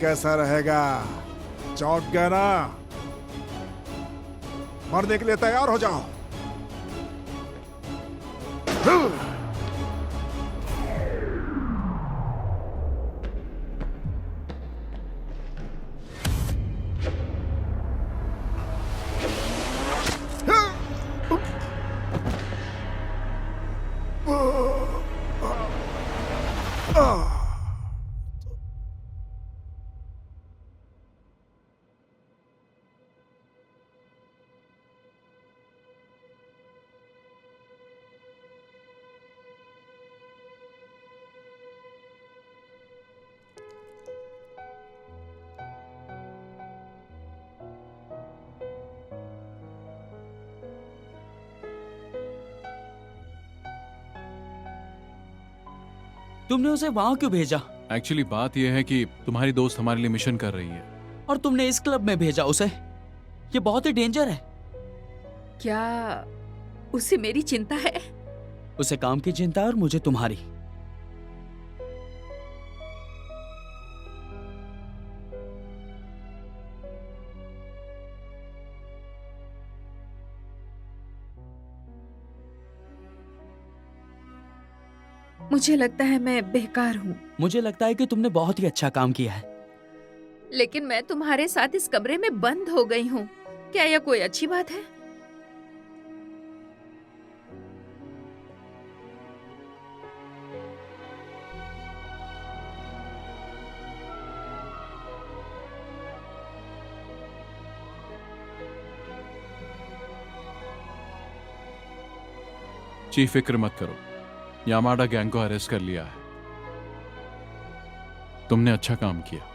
कैसा रहेगा? चौंक गया ना? मरने के लिए तैयार हो जाओ। तुमने उसे वहां क्यों भेजा? एक्चुअली बात यह है कि तुम्हारी दोस्त हमारे लिए मिशन कर रही है। और तुमने इस क्लब में भेजा उसे? ये बहुत ही डेंजर है। क्या उसे मेरी चिंता है? उसे काम की चिंता है और मुझे तुम्हारी। मुझे लगता है मैं बेकार हूँ। मुझे लगता है कि तुमने बहुत ही अच्छा काम किया है। लेकिन मैं तुम्हारे साथ इस कमरे में बंद हो गई हूँ। क्या यह कोई अच्छी बात है? चीफ, फिक्र मत करो, यामाडा गैंग को अरेस्ट कर लिया है। तुमने अच्छा काम किया।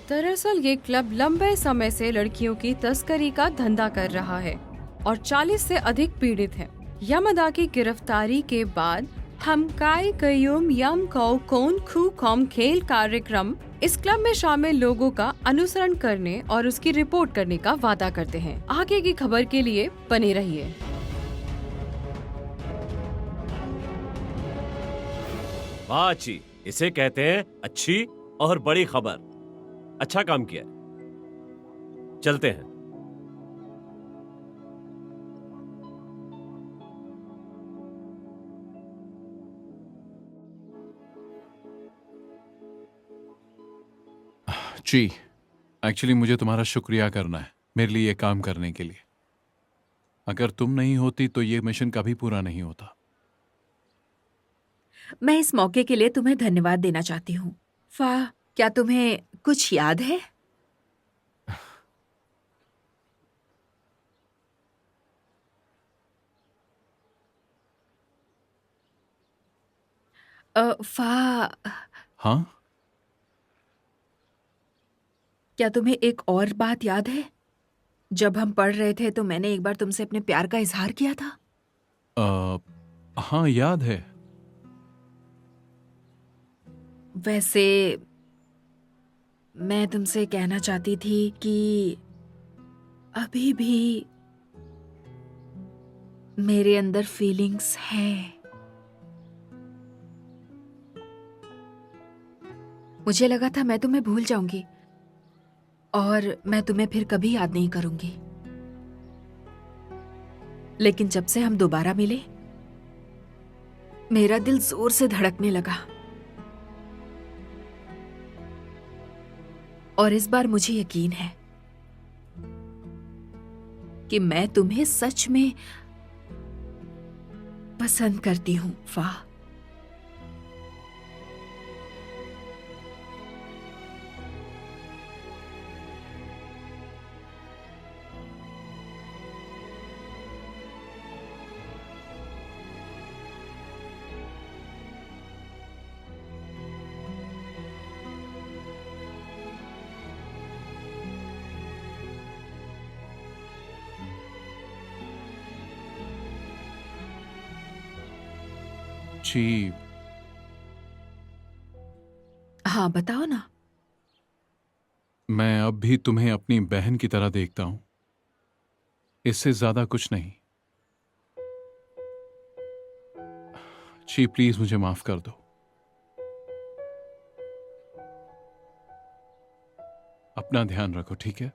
दरअसल ये क्लब लंबे समय से लड़कियों की तस्करी का धंधा कर रहा है और 40 से अधिक पीड़ित हैं। यामादा की गिरफ्तारी के बाद हम काई कयूम यम कौ कौन खू कॉम खेल कार्यक्रम इस क्लब में शामिल लोगों का अनुसरण करने और उसकी रिपोर्ट करने का वादा करते हैं। आगे की खबर के लिए बने रहिए। वाह अच्छी, इसे कहते हैं अच्छी और बड़ी खबर। अच्छा काम किया। चलते हैं। जी, एक्चुअली मुझे तुम्हारा शुक्रिया करना है मेरे लिए ये काम करने के लिए। अगर तुम नहीं होती तो ये मिशन कभी पूरा नहीं होता। मैं इस मौके के लिए तुम्हें धन्यवाद देना चाहती हूँ। फा, क्या तुम्हें कुछ याद है? फा, हाँ, क्या तुम्हें एक और बात याद है? जब हम पढ़ रहे थे तो मैंने एक बार तुमसे अपने प्यार का इजहार किया था। हाँ याद है। वैसे मैं तुमसे कहना चाहती थी कि अभी भी मेरे अंदर फीलिंग्स हैं। मुझे लगा था मैं तुम्हें भूल जाऊंगी और मैं तुम्हें फिर कभी याद नहीं करूंगी, लेकिन जब से हम दोबारा मिले मेरा दिल जोर से धड़कने लगा और इस बार मुझे यकीन है कि मैं तुम्हें सच में पसंद करती हूं। फा, जी, हाँ बताओ ना। मैं अब भी तुम्हें अपनी बहन की तरह देखता हूं, इससे ज्यादा कुछ नहीं। जी प्लीज मुझे माफ कर दो। अपना ध्यान रखो, ठीक है?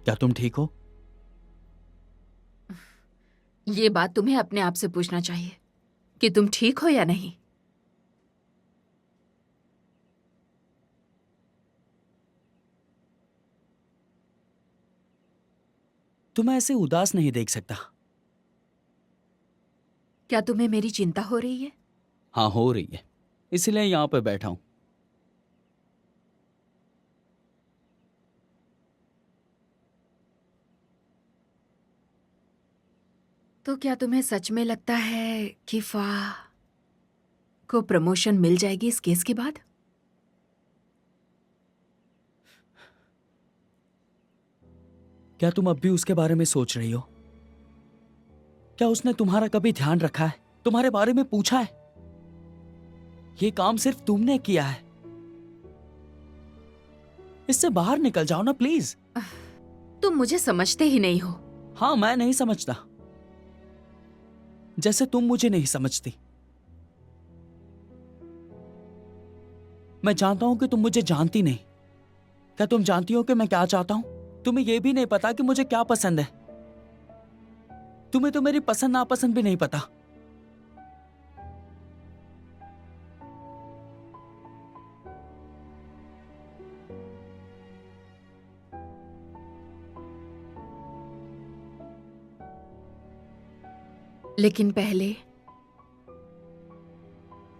क्या तुम ठीक हो? ये बात तुम्हें अपने आप से पूछना चाहिए कि तुम ठीक हो या नहीं। तुम्हें ऐसे उदास नहीं देख सकता। क्या तुम्हें मेरी चिंता हो रही है? हाँ हो रही है, इसलिए यहाँ पे बैठा हूं। तो क्या तुम्हें सच में लगता है कि फा को प्रमोशन मिल जाएगी इस केस के बाद? क्या तुम अब भी उसके बारे में सोच रही हो? क्या उसने तुम्हारा कभी ध्यान रखा है, तुम्हारे बारे में पूछा है? ये काम सिर्फ तुमने किया है। इससे बाहर निकल जाओ ना प्लीज। तुम मुझे समझते ही नहीं हो। हाँ मैं नहीं समझता, जैसे तुम मुझे नहीं समझती। मैं जानता हूं कि तुम मुझे जानती नहीं। क्या तुम जानती हो कि मैं क्या चाहता हूं? तुम्हें यह भी नहीं पता कि मुझे क्या पसंद है। तुम्हें तो मेरी पसंद नापसंद भी नहीं पता। लेकिन पहले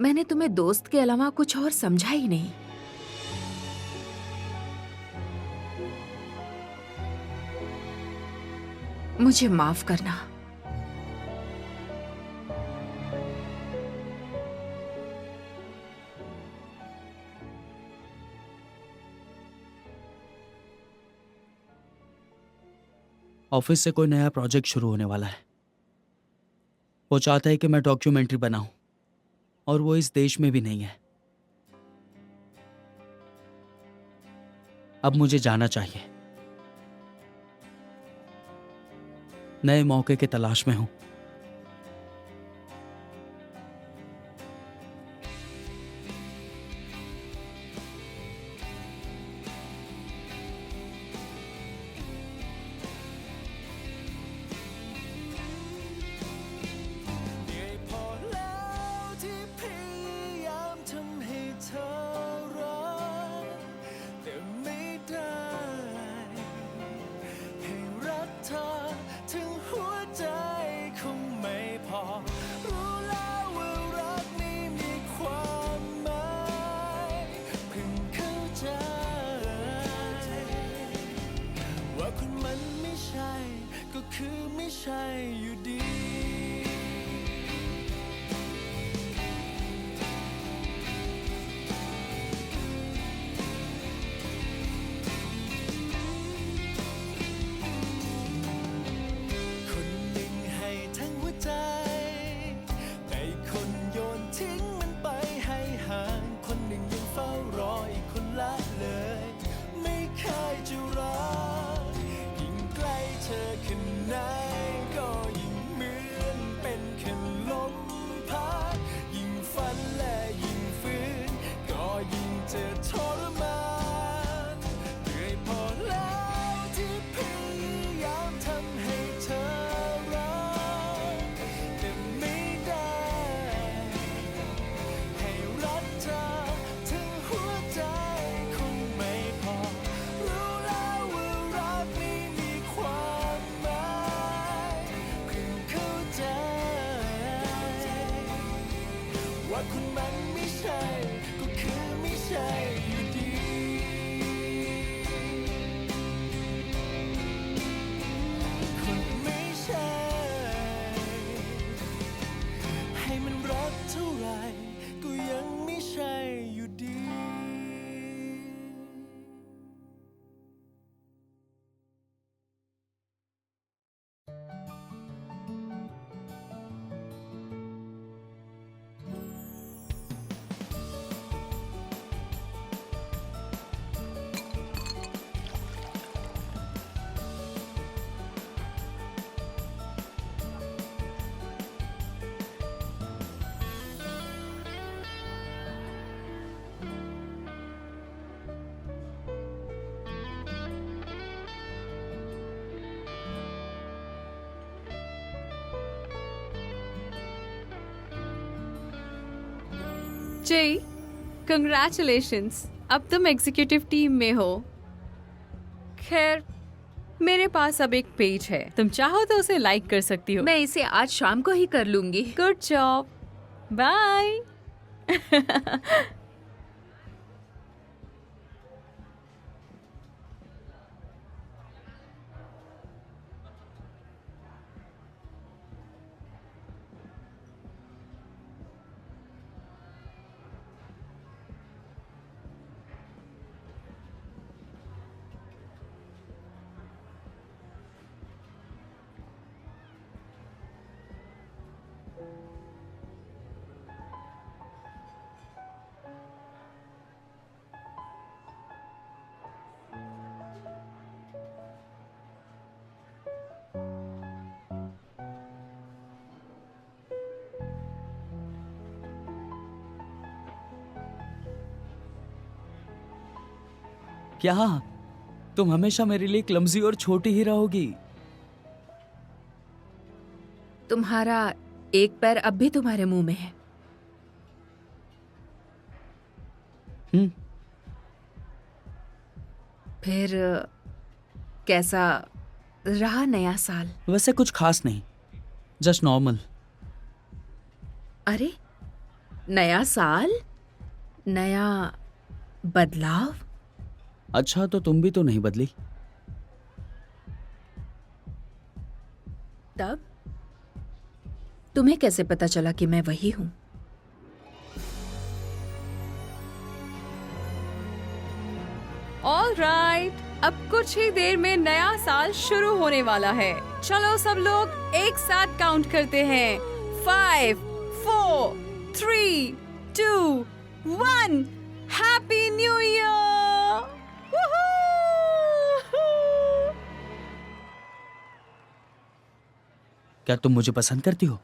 मैंने तुम्हें दोस्त के अलावा कुछ और समझा ही नहीं। मुझे माफ करना। ऑफिस से कोई नया प्रोजेक्ट शुरू होने वाला है। वो चाहता है कि मैं डॉक्यूमेंट्री बनाऊं, और वो इस देश में भी नहीं है। अब मुझे जाना चाहिए। नए मौके की तलाश में हूं। जय, कंग्रेचुलेशंस, अब तुम एग्जीक्यूटिव टीम में हो। खैर, मेरे पास अब एक पेज है, तुम चाहो तो उसे लाइक कर सकती हो। मैं इसे आज शाम को ही कर लूंगी। Good job, bye. क्या तुम हमेशा मेरे लिए क्लमजी और छोटी ही रहोगी? तुम्हारा एक पैर अब भी तुम्हारे मुंह में है। फिर कैसा रहा नया साल? वैसे कुछ खास नहीं, जस्ट नॉर्मल। अरे, नया साल, नया बदलाव। अच्छा, तो तुम भी तो नहीं बदली। तब तुम्हें कैसे पता चला कि मैं वही हूं? ऑल राइट, अब कुछ ही देर में नया साल शुरू होने वाला है। चलो सब लोग एक साथ काउंट करते हैं। 5, 4, 3, 2, 1 हैप्पी न्यू ईयर। क्या तुम मुझे पसंद करती हो?